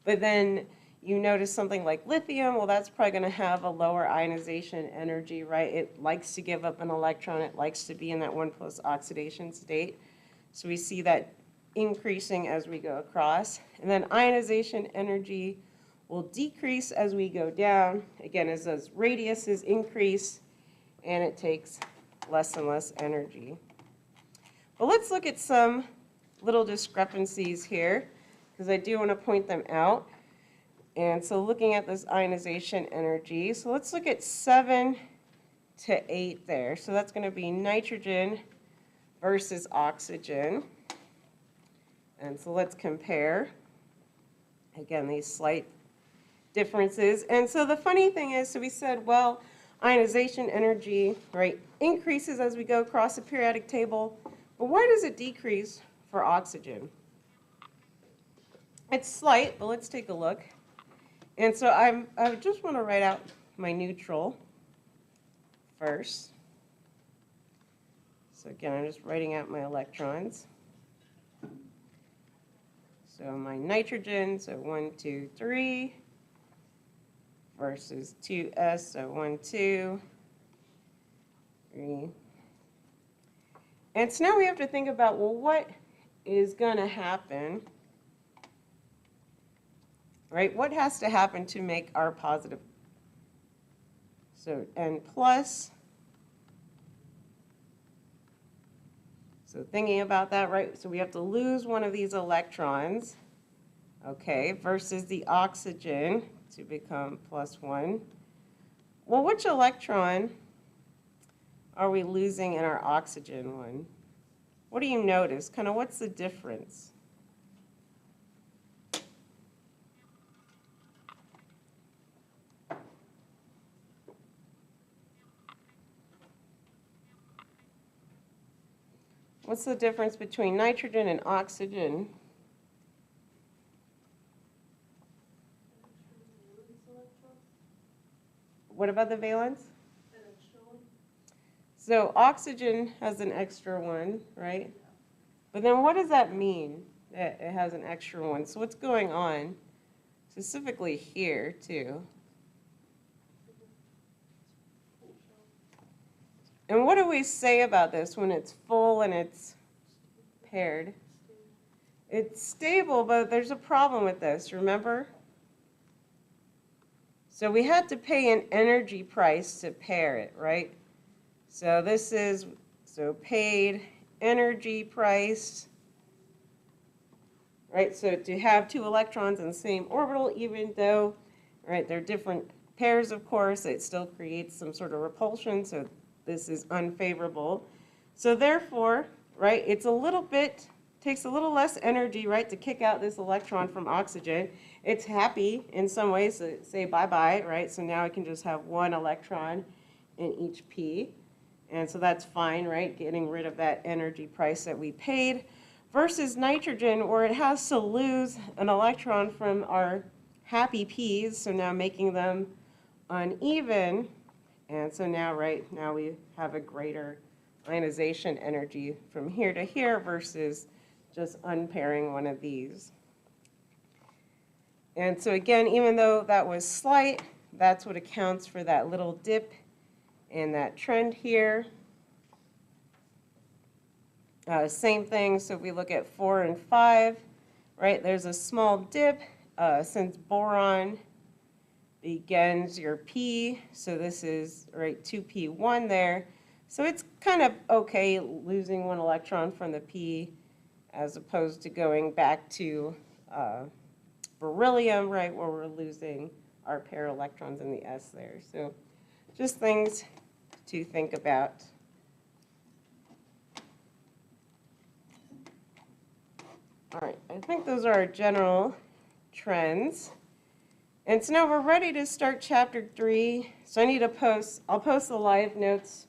But then you notice something like lithium, well, that's probably going to have a lower ionization energy, right? It likes to give up an electron. It likes to be in that 1+ oxidation state. So we see that increasing as we go across. And then ionization energy will decrease as we go down, again, as those radiuses increase, and it takes less and less energy. But let's look at some little discrepancies here, because I do want to point them out. And so looking at this ionization energy, so let's look at 7 to 8 there. So that's going to be nitrogen versus oxygen. And so let's compare, again, these slight differences. And so the funny thing is, so we said, well, ionization energy, right, increases as we go across the periodic table, but why does it decrease for oxygen? It's slight, but let's take a look. And so I just want to write out my neutral first. So again, I'm just writing out my electrons. So my nitrogen, so 1, 2, 3, versus 2s, so 1, 2, 3. And so now we have to think about, well, what is going to happen? Right? What has to happen to make our positive? So N plus. So thinking about that, right? So we have to lose one of these electrons, okay, versus the oxygen to become +1. Well, which electron are we losing in our oxygen one? What do you notice? Kind of what's the difference? What's the difference between nitrogen and oxygen? What about the valence? So oxygen has an extra one, right? But then what does that mean, that it has an extra one? So what's going on specifically here, too? And what do we say about this when it's full and it's paired? It's stable, but there's a problem with this, remember? So we had to pay an energy price to pair it, right? So this is, so paid energy price, right? So to have 2 electrons in the same orbital, even though, right, they're different pairs, of course, it still creates some sort of repulsion, so this is unfavorable. So therefore, right, it's a little bit, takes a little less energy, right, to kick out this electron from oxygen. It's happy in some ways to say bye-bye, right? So now it can just have 1 electron in each p. And so that's fine, right, getting rid of that energy price that we paid. Versus nitrogen, where it has to lose an electron from our happy p's, so now making them uneven. And so now, right, now we have a greater ionization energy from here to here versus just unpairing one of these. And so again, even though that was slight, that's what accounts for that little dip in that trend here. Same thing, so if we look at 4 and 5, right, there's a small dip since boron begins your P, so this is, right, 2p1 there. So it's kind of okay losing 1 electron from the P as opposed to going back to beryllium, right, where we're losing our pair of electrons in the S there. So just things to think about. All right, I think those are our general trends. And so now we're ready to start chapter 3. So I need to I'll post the live notes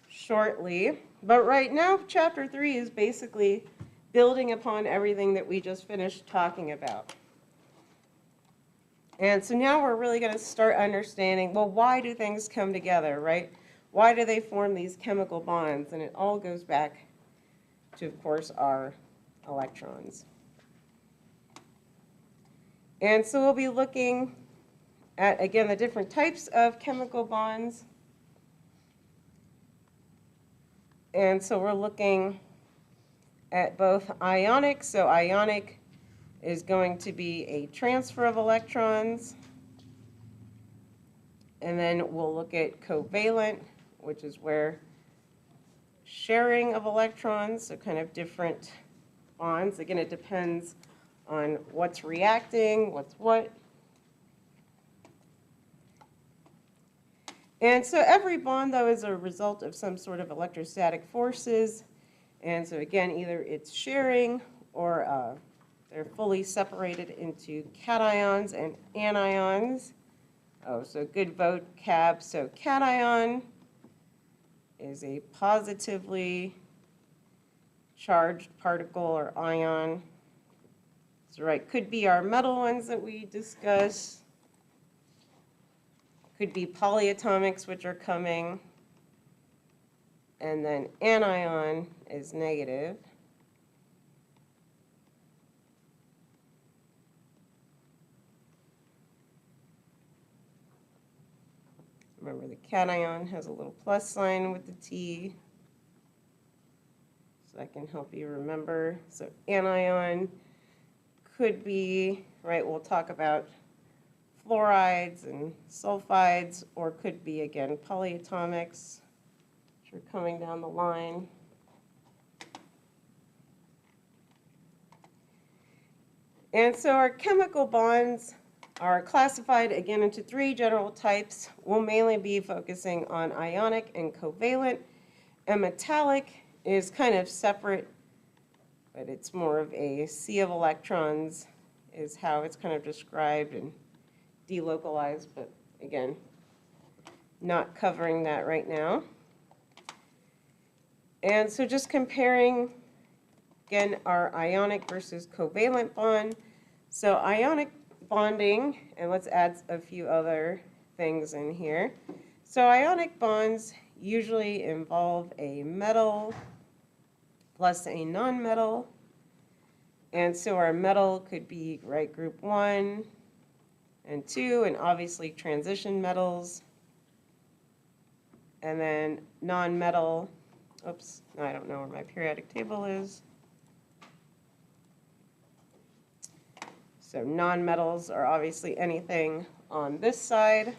shortly. But right now, chapter 3 is basically building upon everything that we just finished talking about. And so now we're really going to start understanding, well, why do things come together, right? Why do they form these chemical bonds? And it all goes back to, of course, our electrons. And so we'll be looking at, again, the different types of chemical bonds. And so we're looking at both ionic. So ionic is going to be a transfer of electrons. And then we'll look at covalent, which is where sharing of electrons, so kind of different bonds. Again, it depends on what's reacting, what's what. And so every bond, though, is a result of some sort of electrostatic forces. And so again, either it's sharing or they're fully separated into cations and anions. Oh, so good vote, Cab. So cation is a positively charged particle or ion. So right, could be our metal ones that we discussed. Could be polyatomics, which are coming. And then anion is negative. Remember, the cation has a little plus sign with the T. So that can help you remember. So anion could be, right, we'll talk about fluorides and sulfides, or could be, again, polyatomics, which are coming down the line. And so our chemical bonds are classified, again, into 3 general types. We'll mainly be focusing on ionic and covalent. And metallic is kind of separate, but it's more of a sea of electrons is how it's kind of described and delocalized, but again, not covering that right now. And so just comparing, again, our ionic versus covalent bond. So ionic bonding, and let's add a few other things in here. So ionic bonds usually involve a metal plus a nonmetal. And so our metal could be, right, group 1 and 2, and obviously transition metals. And then nonmetal, oops, I don't know where my periodic table is. So nonmetals are obviously anything on this side.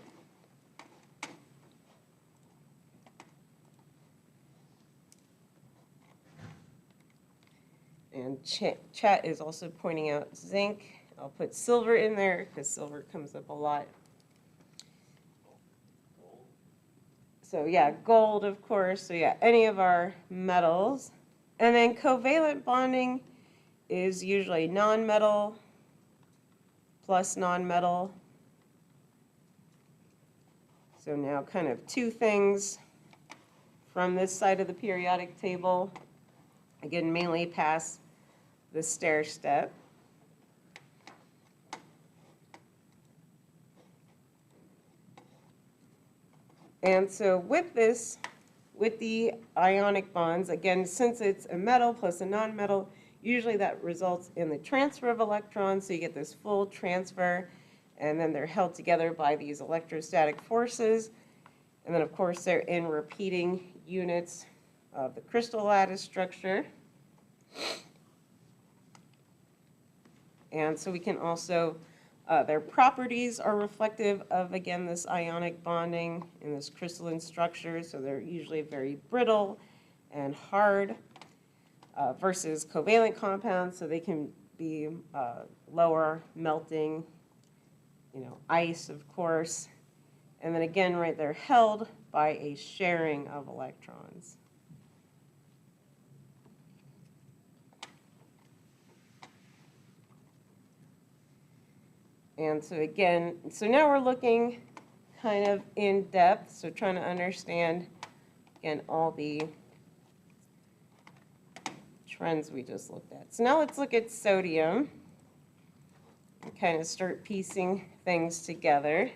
And chat is also pointing out zinc. I'll put silver in there because silver comes up a lot. So yeah, gold, of course. So yeah, any of our metals. And then covalent bonding is usually nonmetal plus nonmetal. So now kind of 2 things from this side of the periodic table. Again, mainly past the stair step. And so with this, with the ionic bonds, again, since it's a metal plus a nonmetal, usually that results in the transfer of electrons, so you get this full transfer, and then they're held together by these electrostatic forces. And then, of course, they're in repeating units of the crystal lattice structure. And so we can also, their properties are reflective of, again, this ionic bonding in this crystalline structure. So they're usually very brittle and hard versus covalent compounds. So they can be lower melting, ice, of course. And then again, right, they're held by a sharing of electrons. And so again, so now we're looking kind of in depth, so trying to understand, again, all the trends we just looked at. So now let's look at sodium and kind of start piecing things together.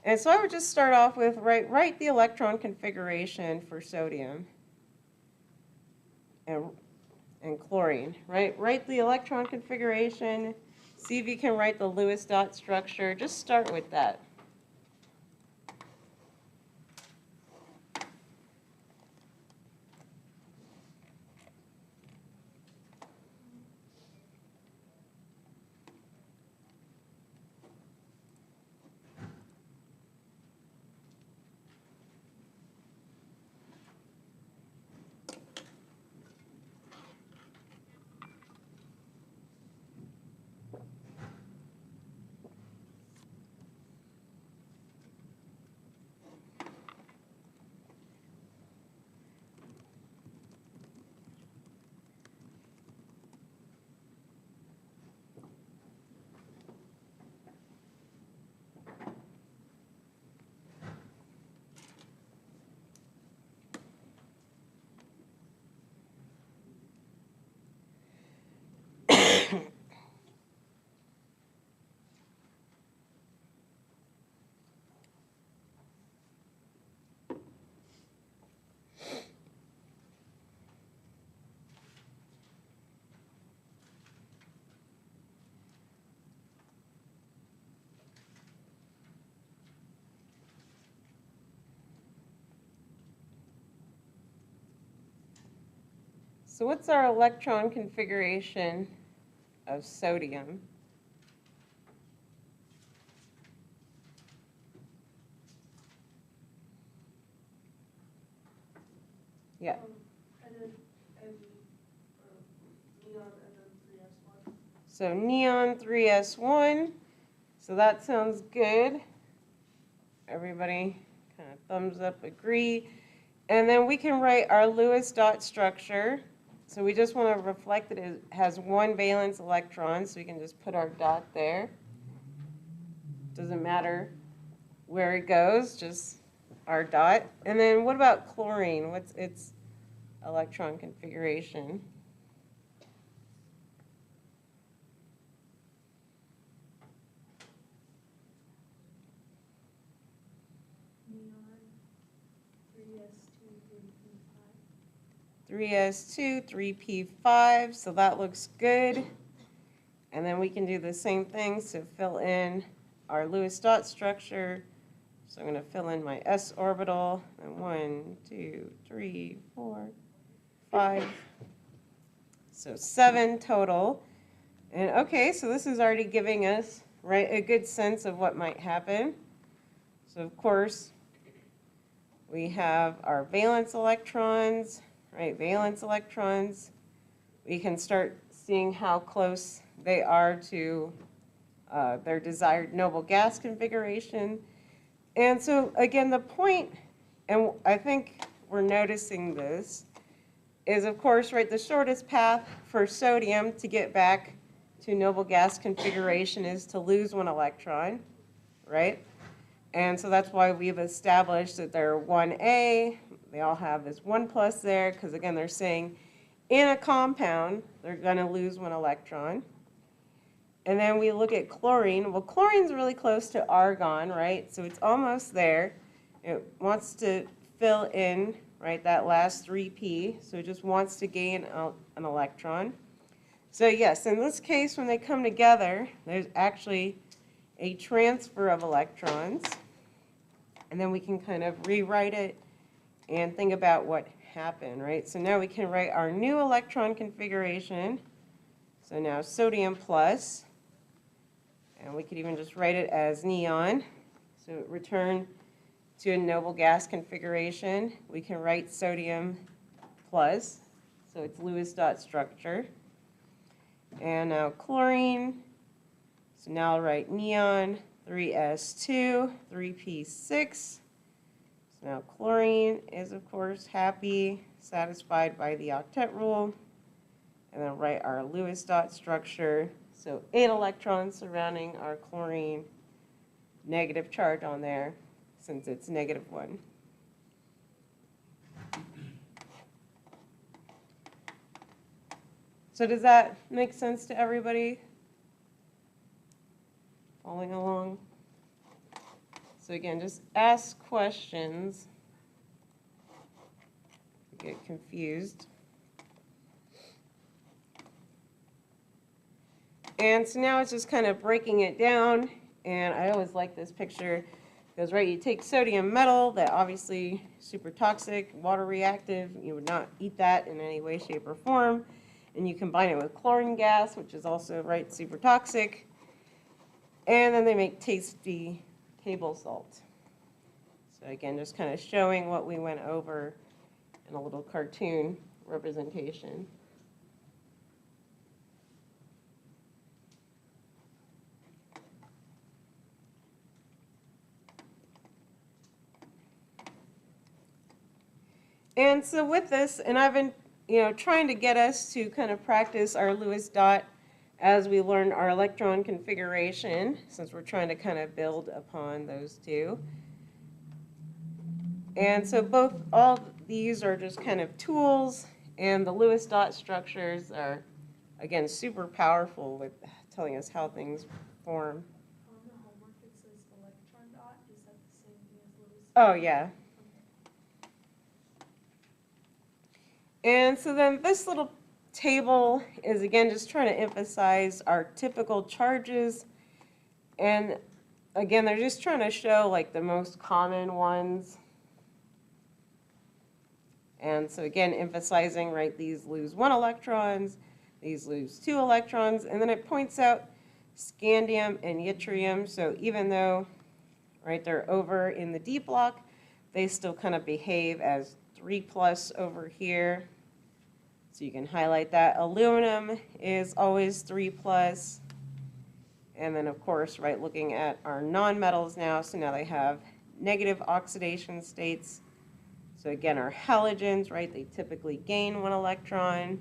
And so I would just start off with write the electron configuration for sodium and chlorine, right? Write the electron configuration. See if you can write the Lewis dot structure. Just start with that. So what's our electron configuration of sodium? Yeah. And then, neon, and then 3s1. So neon 3s1. So that sounds good. Everybody kind of thumbs up, agree. And then we can write our Lewis dot structure. So we just want to reflect that it has one valence electron, so we can just put our dot there. Doesn't matter where it goes, just our dot. And then what about chlorine? What's its electron configuration? Neon, 3s2, 3p5. 3s2, 3p5, so that looks good. And then we can do the same thing, so fill in our Lewis dot structure. So I'm going to fill in my s orbital, and 1, 2, 3, 4, 5. So 7 total. And okay, so this is already giving us, right, a good sense of what might happen. So of course, we have our valence electrons, right, valence electrons. We can start seeing how close they are to their desired noble gas configuration. And so again, the point, and I think we're noticing this, is of course, right, the shortest path for sodium to get back to noble gas configuration is to lose one electron, right? And so that's why we've established that they're 1A. They all have this 1 plus there, because again, they're saying in a compound, they're going to lose one electron. And then we look at chlorine. Well, chlorine's really close to argon, right? So it's almost there. It wants to fill in, right, that last 3p. So it just wants to gain an electron. So yes, in this case, when they come together, there's actually a transfer of electrons. And then we can kind of rewrite it and think about what happened, right? So now we can write our new electron configuration. So now sodium plus. And we could even just write it as neon. So return to a noble gas configuration. We can write sodium plus. So it's Lewis dot structure. And now chlorine. So now I'll write neon, 3s2, 3p6. So now chlorine is, of course, happy, satisfied by the octet rule. And then write our Lewis dot structure. So 8 electrons surrounding our chlorine, negative charge on there since it's -1. So does that make sense to everybody? Following along? So again, just ask questions. Get confused. And so now it's just kind of breaking it down. And I always like this picture because, right, you take sodium metal that obviously super toxic, water reactive. You would not eat that in any way, shape, or form. And you combine it with chlorine gas, which is also, right, super toxic. And then they make tasty table salt. So again, just kind of showing what we went over in a little cartoon representation. And so with this, and I've been, trying to get us to kind of practice our Lewis dot as we learn our electron configuration, since we're trying to kind of build upon those two. And so all these are just kind of tools, and the Lewis dot structures are, again, super powerful with telling us how things form. On the homework, it says electron dot. Is that the same thing as Lewis? Oh, yeah. And so then this little table is, again, just trying to emphasize our typical charges. And again, they're just trying to show like the most common ones. And so again, emphasizing, right, these lose 1 electrons, these lose 2 electrons, and then it points out scandium and yttrium. So even though, right, they're over in the D block, they still kind of behave as 3+ over here. So you can highlight that. Aluminum is always 3+. And then, of course, right, looking at our nonmetals now, so now they have negative oxidation states. So again, our halogens, right, they typically gain 1 electron.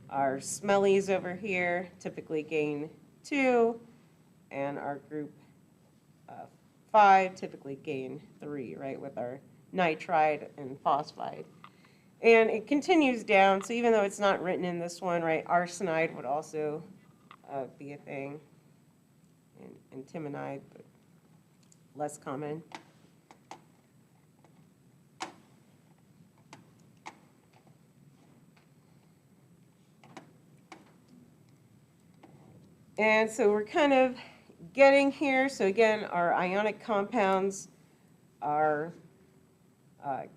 Our smellies over here typically gain 2. And our group 5 typically gain 3, right, with our nitride and phosphide. And it continues down, so even though it's not written in this one, right, arsenide would also be a thing, and timonide, but less common. And so we're kind of getting here. So again, our ionic compounds are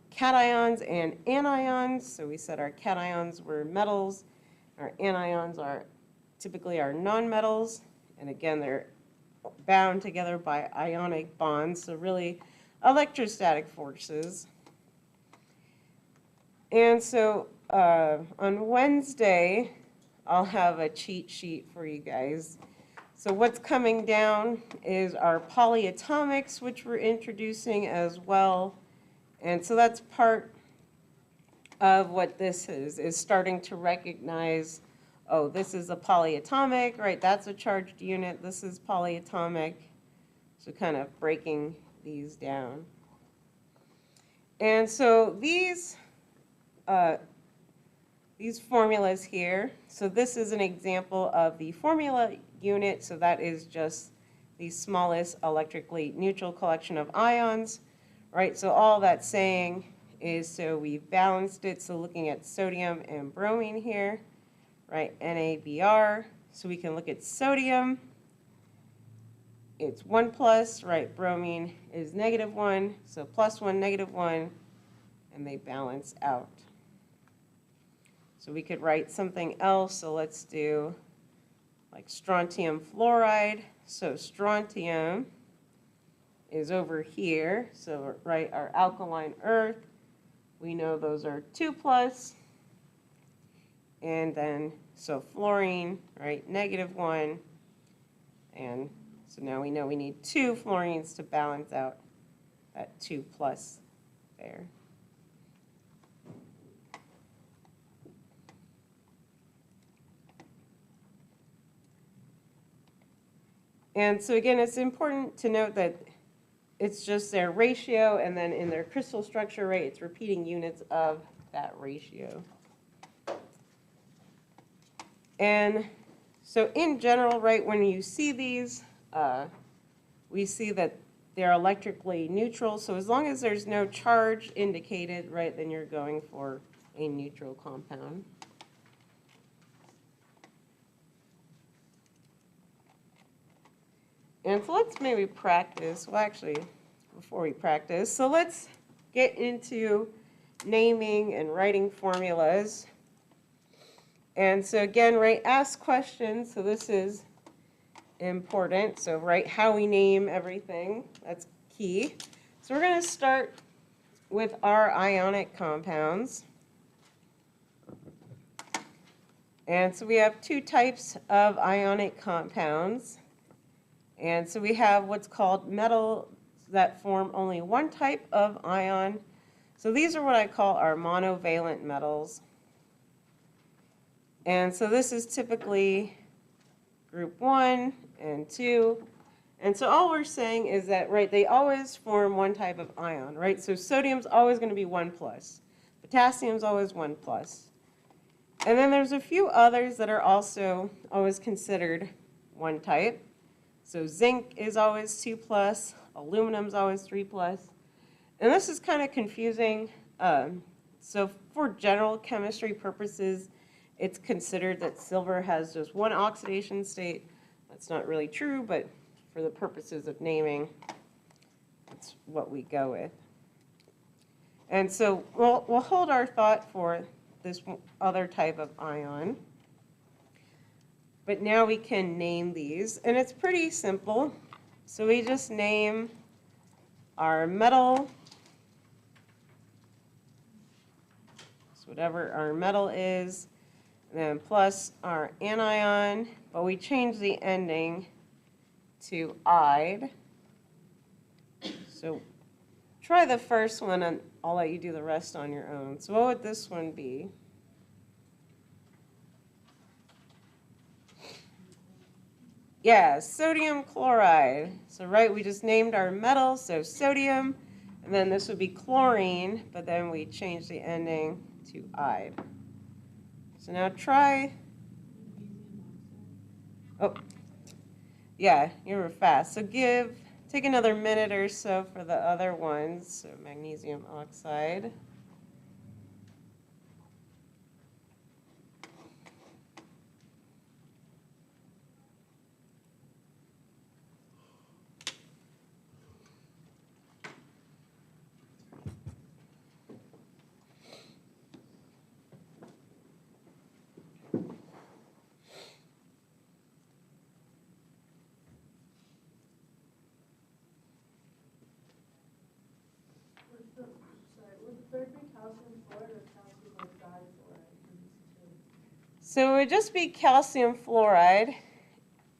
cations and anions. So we said our cations were metals. Our anions are typically our nonmetals. And again, they're bound together by ionic bonds. So really electrostatic forces. And so on Wednesday, I'll have a cheat sheet for you guys. So what's coming down is our polyatomics, which we're introducing as well. And so that's part of what this is starting to recognize, oh, this is a polyatomic, right? That's a charged unit. This is polyatomic. So kind of breaking these down. And so these formulas here, so this is an example of the formula unit. So that is just the smallest electrically neutral collection of ions. Right, so all that's saying is, so we've balanced it, so looking at sodium and bromine here, right, NaBr, so we can look at sodium, it's 1+, right, bromine is -1, so +1, -1, and they balance out. So we could write something else, so let's do like strontium fluoride, so strontium is over here, so right, our alkaline earth, we know those are 2+, and then so fluorine, right, -1, and so now we know we need 2 fluorines to balance out that 2+ there. And so again, it's important to note that it's just their ratio, and then in their crystal structure, right, it's repeating units of that ratio. And so in general, right, when you see these, we see that they're electrically neutral. So as long as there's no charge indicated, right, then you're going for a neutral compound. And so let's maybe practice. Well, actually, before we practice, so let's get into naming and writing formulas. And so again, right, ask questions. So this is important. So right, how we name everything, that's key. So we're going to start with our ionic compounds. And so we have two types of ionic compounds. And so we have what's called metals that form only one type of ion. So these are what I call our monovalent metals. And so this is typically group 1 and 2. And so all we're saying is that, right, they always form one type of ion, right? So sodium's always going to be 1+. Potassium's always 1+. And then there's a few others that are also always considered one type. So zinc is always 2+, aluminum's always 3+. And this is kind of confusing. So for general chemistry purposes, it's considered that silver has just one oxidation state. That's not really true, but for the purposes of naming, that's what we go with. And so we'll hold our thought for this other type of ion. But now we can name these, and it's pretty simple. So we just name our metal, so whatever our metal is, and then plus our anion, but we change the ending to "ide." So try the first one, and I'll let you do the rest on your own. So what would this one be? Yeah, sodium chloride. So right, we just named our metal, so sodium, and then this would be chlorine, but then we change the ending to "ide." So now try, oh, yeah, you were fast. So take another minute or so for the other ones. So magnesium oxide. Would the third be calcium fluoride or calcium like difluoride for these two? So it would just be calcium fluoride.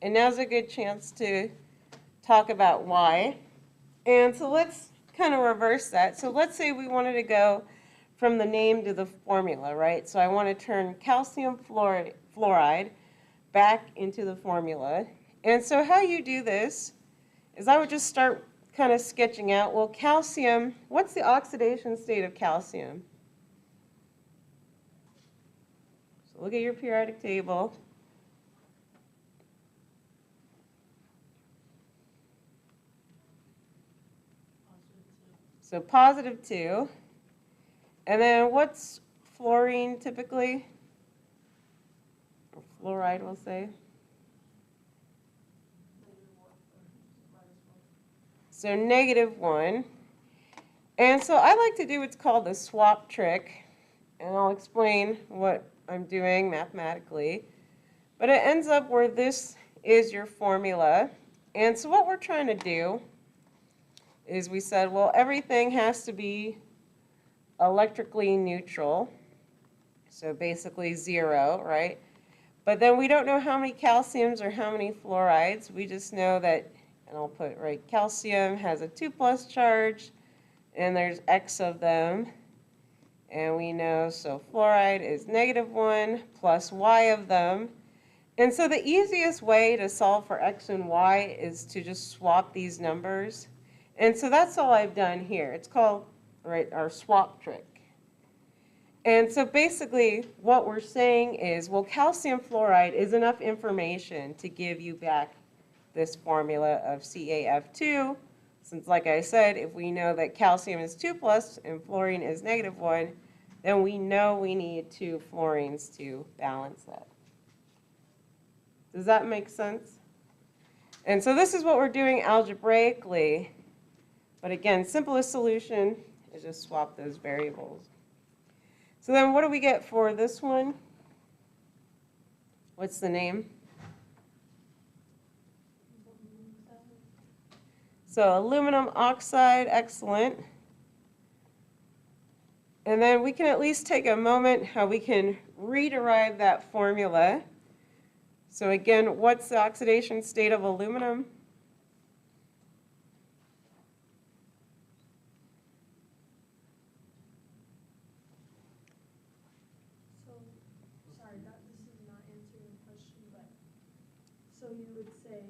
And now's a good chance to talk about why. And so let's kind of reverse that. So let's say we wanted to go from the name to the formula, right? So I want to turn calcium fluoride back into the formula. And so how you do this is I would just start kind of sketching out, well, calcium, what's the oxidation state of calcium? So look at your periodic table. So +2. And then what's fluorine typically? Or fluoride, we'll say. So -1. And so I like to do what's called the swap trick. And I'll explain what I'm doing mathematically. But it ends up where this is your formula. And so what we're trying to do is we said, well, everything has to be electrically neutral. So basically 0, right? But then we don't know how many calciums or how many fluorides. We just know that, and I'll put, right, calcium has a 2+ charge, and there's X of them. And we know, so fluoride is -1 plus Y of them. And so the easiest way to solve for x and y is to just swap these numbers. And so that's all I've done here. It's called, right, our swap trick. And so basically what we're saying is, well, calcium fluoride is enough information to give you back this formula of CaF2, since like I said, if we know that calcium is 2 plus and fluorine is -1, then we know we need 2 fluorines to balance that. Does that make sense? And so this is what we're doing algebraically. But again, simplest solution is just swap those variables. So then what do we get for this one? What's the name? So aluminum oxide, excellent. And then we can at least take a moment how we can rederive that formula. So again, what's the oxidation state of aluminum? So, sorry, this is not answering the question, but, so you would say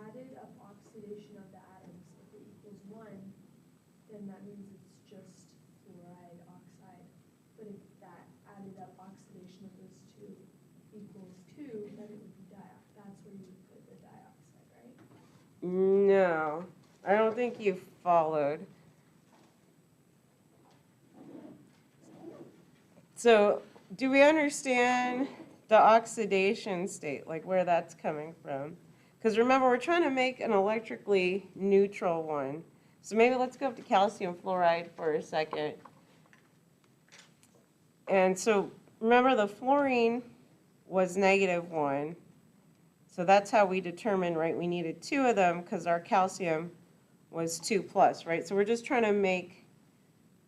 added up oxidation of the atoms, if it equals 1, then that means it's just fluoride oxide. But if that added up oxidation of those two equals 2, then it would be dioxide. That's where you would put the dioxide, right? No, I don't think you followed. So do we understand the oxidation state, like where that's coming from? Because remember, we're trying to make an electrically neutral one. So maybe let's go up to calcium fluoride for a second. And so remember, the fluorine was -1. So that's how we determined, right, we needed 2 of them because our calcium was 2 plus, right? So we're just trying to make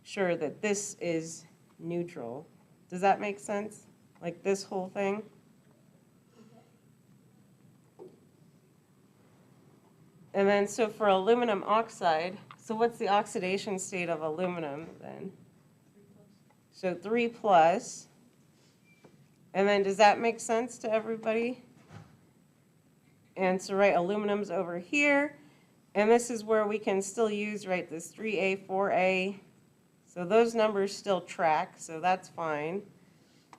sure that this is neutral. Does that make sense? Like this whole thing? And then so for aluminum oxide, so what's the oxidation state of aluminum then? 3+. So 3 plus. And then does that make sense to everybody? And so, right, aluminum's over here. And this is where we can still use, right, this 3A, 4A. So those numbers still track, so that's fine.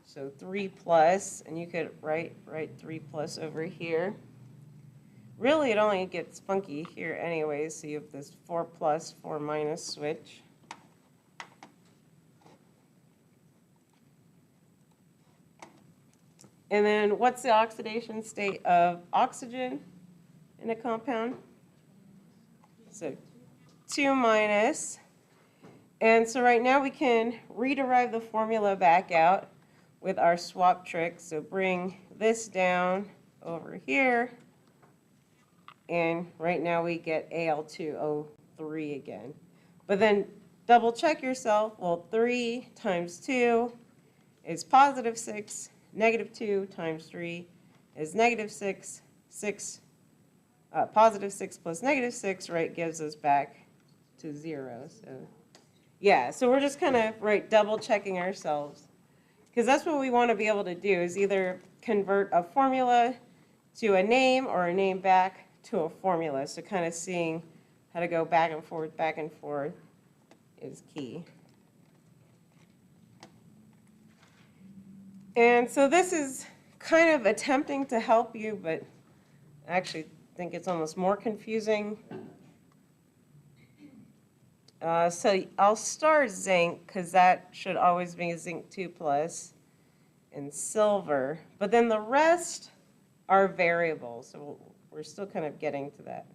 So 3 plus, and you could write 3 plus over here. Really, it only gets funky here anyways, so you have this 4 plus, 4 minus switch. And then what's the oxidation state of oxygen in a compound? So 2 minus. And so right now we can rederive the formula back out with our swap trick. So bring this down over here. And right now we get Al2O3 again. But then double check yourself. Well, 3 times 2 is positive 6. Negative 2 times 3 is negative 6. Positive 6 plus negative 6, right, gives us back to 0. So, yeah, so we're just kind of, right, double checking ourselves. Because that's what we want to be able to do, is either convert a formula to a name or a name back to a formula. So kind of seeing how to go back and forth is key. And so this is kind of attempting to help you, but I actually think it's almost more confusing. So I'll start zinc, because that should always be zinc 2 plus, and silver. But then the rest are variables, so we're still kind of getting to that.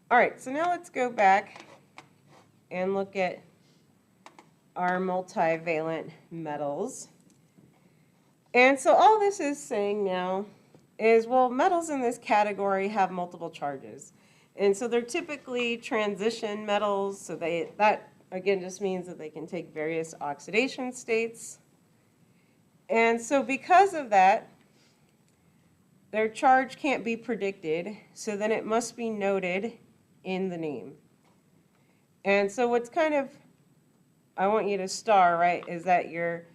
All right, so now let's go back and look at our multivalent metals. And so all this is saying now is, well, metals in this category have multiple charges. And so they're typically transition metals, so that again just means that they can take various oxidation states. And so because of that, their charge can't be predicted, so then it must be noted in the name. And so what's kind of I want you to star, right, is that you're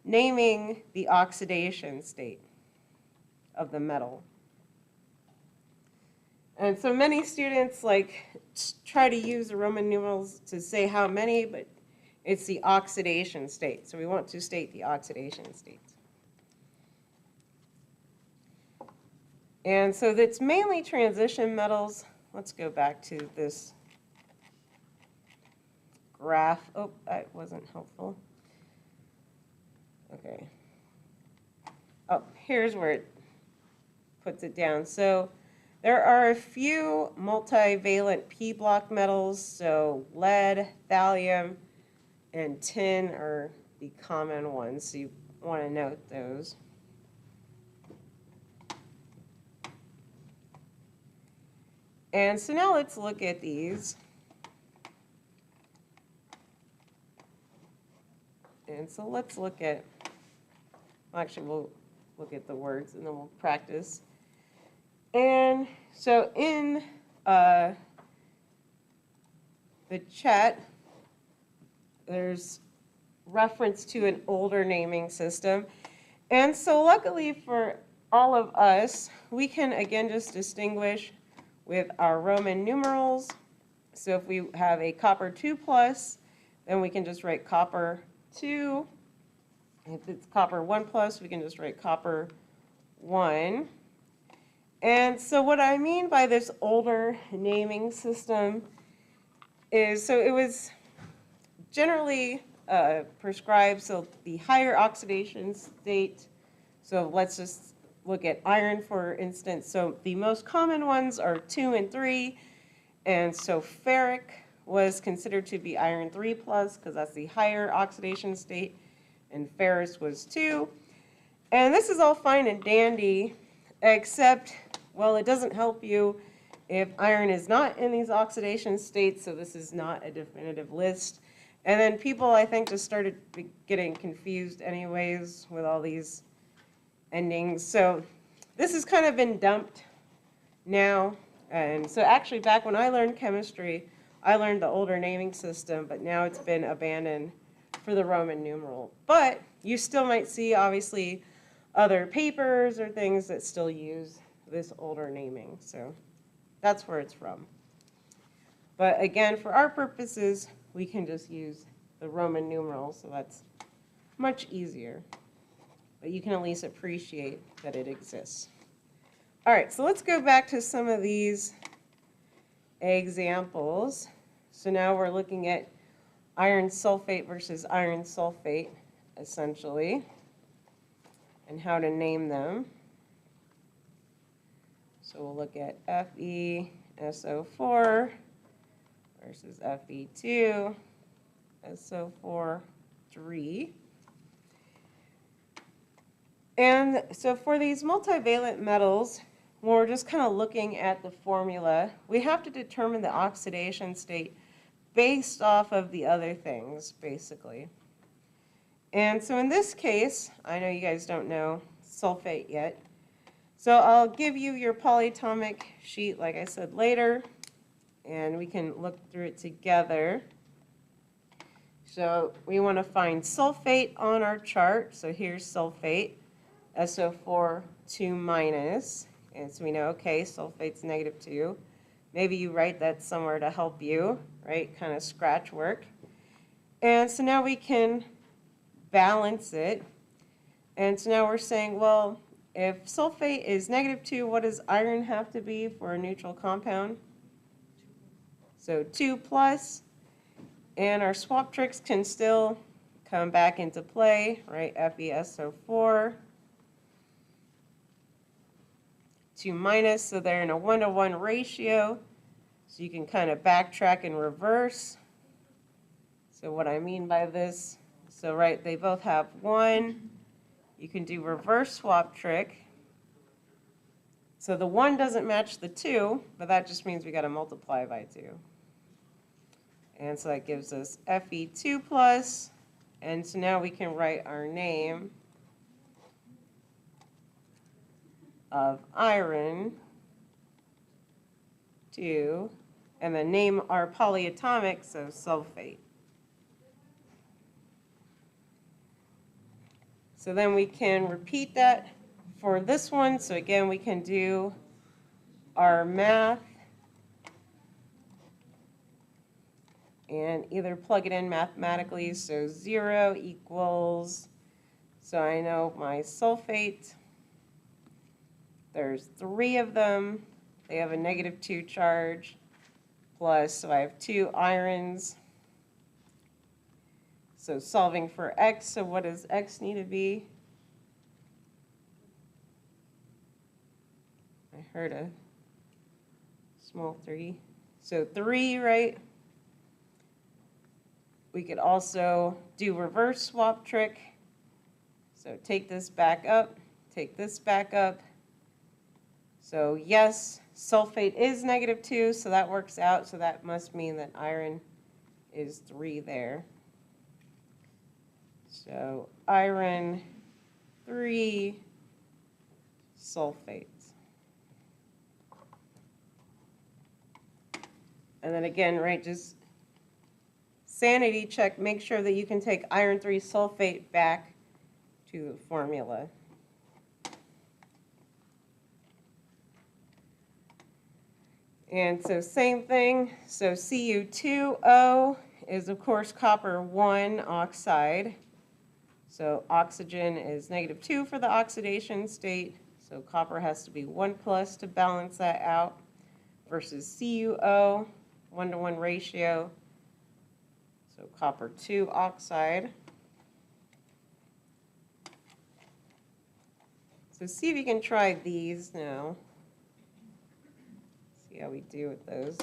naming the oxidation state of the metal. And so many students try to use the Roman numerals to say how many, but it's the oxidation state. So we want to state the oxidation state. And so that's mainly transition metals. Let's go back to this graph. Oh, that wasn't helpful. Okay. Oh, here's where it puts it down. So there are a few multivalent p-block metals. So lead, thallium, and tin are the common ones. So you want to note those. And so now let's look at these. And so let's look at, actually we'll look at the words and then we'll practice. And so in the chat, there's reference to an older naming system. And so luckily for all of us, we can again just distinguish with our Roman numerals. So if we have a copper 2+, then we can just write copper 2. If it's copper 1+, we can just write copper 1. And so what I mean by this older naming system is, so it was generally prescribed, so the higher oxidation state, so let's just look at iron, for instance. So the most common ones are 2 and 3, and so ferric was considered to be iron 3+, because that's the higher oxidation state, and ferrous was 2. And this is all fine and dandy, except, well, it doesn't help you if iron is not in these oxidation states, so this is not a definitive list. And then people, I think, just started getting confused anyways with all these endings. So this has kind of been dumped now. And so actually back when I learned chemistry, I learned the older naming system, but now it's been abandoned for the Roman numeral. But you still might see, obviously, other papers or things that still use this older naming. So that's where it's from. But again, for our purposes, we can just use the Roman numeral, so that's much easier. But you can at least appreciate that it exists. All right, so let's go back to some of these examples. So now we're looking at iron sulfate versus iron sulfate, essentially, and how to name them. So we'll look at FeSO4 versus Fe2SO4 3. And so for these multivalent metals, when we're just kind of looking at the formula, we have to determine the oxidation state based off of the other things, basically. And so in this case, I know you guys don't know sulfate yet, so I'll give you your polyatomic sheet, like I said, later, and we can look through it together. So we want to find sulfate on our chart. So here's sulfate, SO4 2-, and so we know, okay, sulfate's -2. Maybe you write that somewhere to help you, right? Kind of scratch work. And so now we can balance it. And so now we're saying, well, if sulfate is -2, what does iron have to be for a neutral compound? So 2+, and our swap tricks can still come back into play, right? FeSO4 2-, so they're in a 1-to-1 ratio, so you can kind of backtrack and reverse. So what I mean by this, so right, they both have 1. You can do reverse swap trick. So the 1 doesn't match the 2, but that just means we got to multiply by 2. And so that gives us Fe2+, and so now we can write our name of iron 2, and then name our polyatomic, so sulfate. So then we can repeat that for this one. So again, we can do our math and either plug it in mathematically. So 0 equals, so I know my sulfate, there's 3 of them. They have a -2 charge. Plus, so I have 2 irons. So solving for x, so what does x need to be? I heard a small 3. So 3, right? We could also do reverse swap trick. So take this back up, take this back up. So yes, sulfate is -2, so that works out. So that must mean that iron is 3 there. So iron 3 sulfates. And then again, right, just sanity check, make sure that you can take iron 3 sulfate back to the formula. And so same thing, so Cu2O is of course copper 1 oxide. So oxygen is -2 for the oxidation state, so copper has to be 1+ to balance that out, versus CuO, 1-to-1 ratio, so copper 2 oxide. So see if you can try these now. See how we do with those.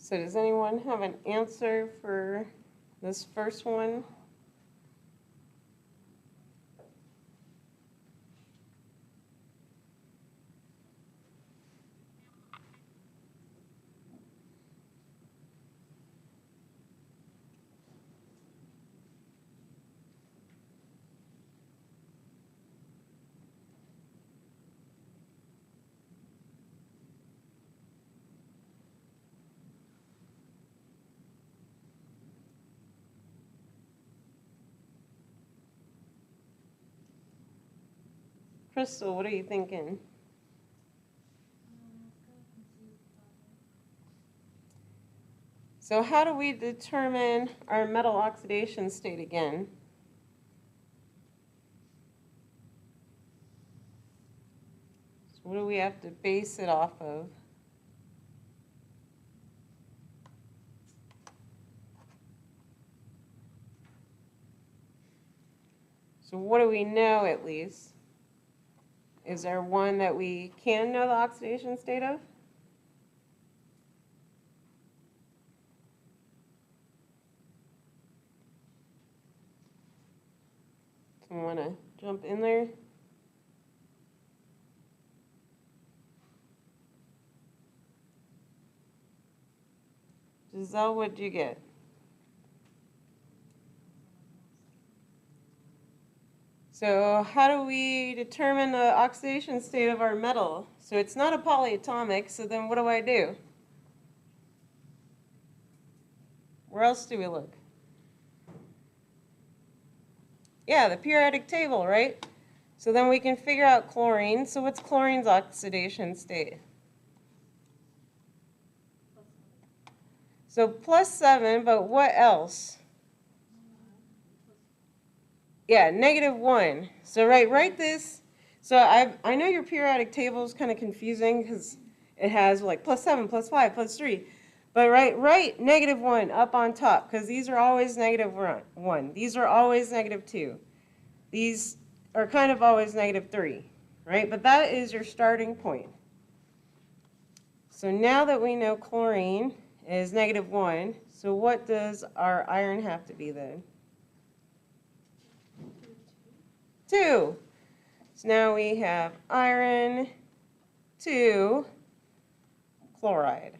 So does anyone have an answer for this first one? Crystal, what are you thinking? So how do we determine our metal oxidation state again? So what do we have to base it off of? So what do we know at least? Is there one that we can know the oxidation state of? Someone want to jump in there? Giselle, what'd you get? So how do we determine the oxidation state of our metal? So it's not a polyatomic, so then what do I do? Where else do we look? Yeah, the periodic table, right? So then we can figure out chlorine. So what's chlorine's oxidation state? So +7, but what else? Yeah, -1. So write this. So I know your periodic table is kind of confusing because it has like +7, +5, +3. But write -1 up on top because these are always -1. These are always -2. These are kind of always -3, right? But that is your starting point. So now that we know chlorine is -1, so what does our iron have to be then? 2. So now we have iron 2 chloride.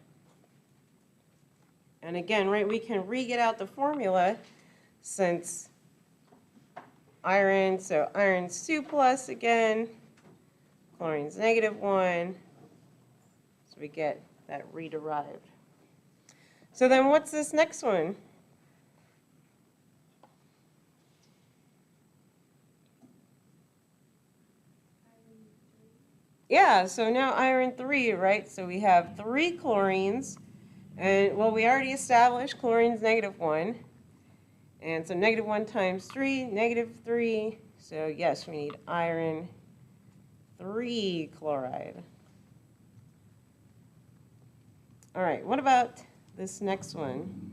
And again, right, we can re-get out the formula since iron, so iron's 2+ again, chlorine's -1, so we get that re-derived. So then what's this next one? Yeah, so now iron 3, right? So we have 3 chlorines, and well, we already established chlorine's -1, and so -1 times 3, -3, so yes, we need iron 3 chloride. All right, what about this next one?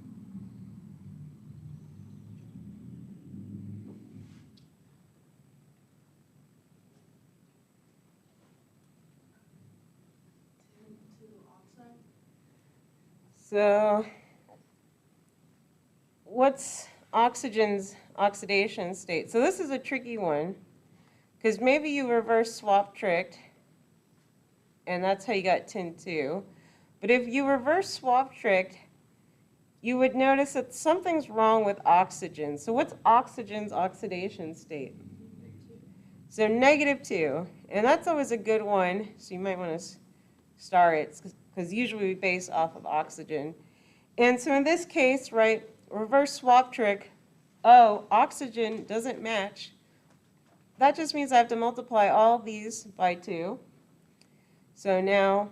So what's oxygen's oxidation state? So this is a tricky one because maybe you reverse swap tricked and that's how you got tin 2. But if you reverse swap tricked, you would notice that something's wrong with oxygen. So what's oxygen's oxidation state? So -2. And that's always a good one. So you might want to star it because usually we base off of oxygen. And so in this case, right, reverse swap trick, oh, oxygen doesn't match. That just means I have to multiply all these by 2. So now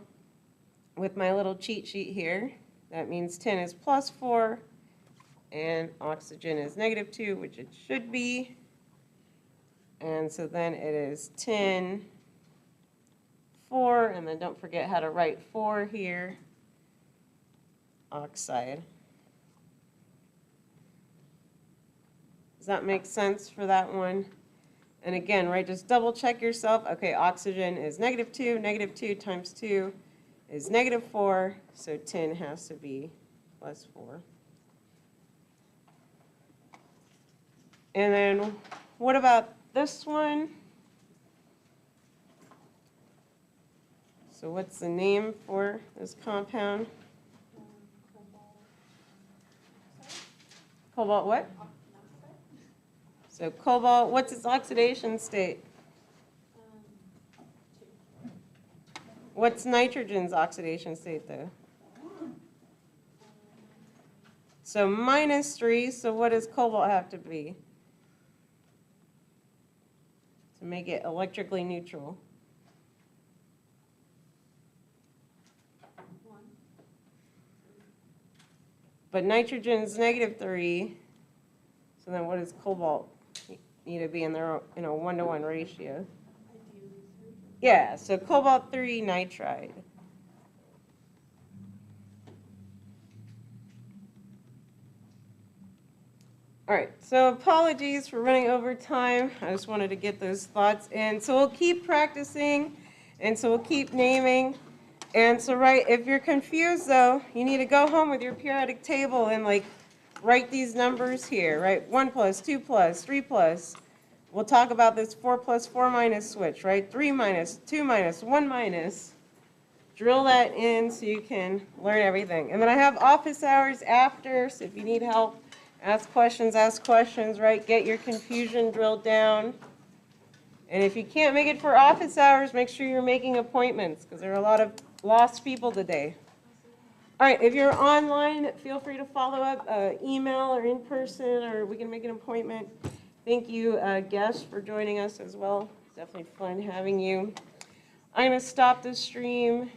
with my little cheat sheet here, that means tin is +4 and oxygen is -2, which it should be. And so then it is tin 4, and then don't forget how to write 4 here, oxide. Does that make sense for that one? And again, right, just double check yourself. Okay, oxygen is -2, -2 times 2 is -4, so tin has to be plus 4. And then what about this one? So what's the name for this compound? Cobalt what? So cobalt, what's its oxidation state? What's nitrogen's oxidation state though? So -3, so what does cobalt have to be to make it electrically neutral? But nitrogen's -3, so then what does cobalt need to be in their, in a 1-to-1 ratio? Yeah, so cobalt 3 nitride. All right, so apologies for running over time. I just wanted to get those thoughts in. So we'll keep practicing, and so we'll keep naming. And so, right, if you're confused, though, you need to go home with your periodic table and, like, write these numbers here, right? 1 plus, 2 plus, 3 plus. We'll talk about this 4 plus, 4 minus switch, right? 3 minus, 2 minus, 1 minus. Drill that in so you can learn everything. And then I have office hours after, so if you need help, ask questions, right? Get your confusion drilled down. And if you can't make it for office hours, make sure you're making appointments, because there are a lot of lost people today. All right, if you're online, feel free to follow up, email or in person, or we can make an appointment. Thank you, guests, for joining us as well. Definitely fun having you. I'm going to stop the stream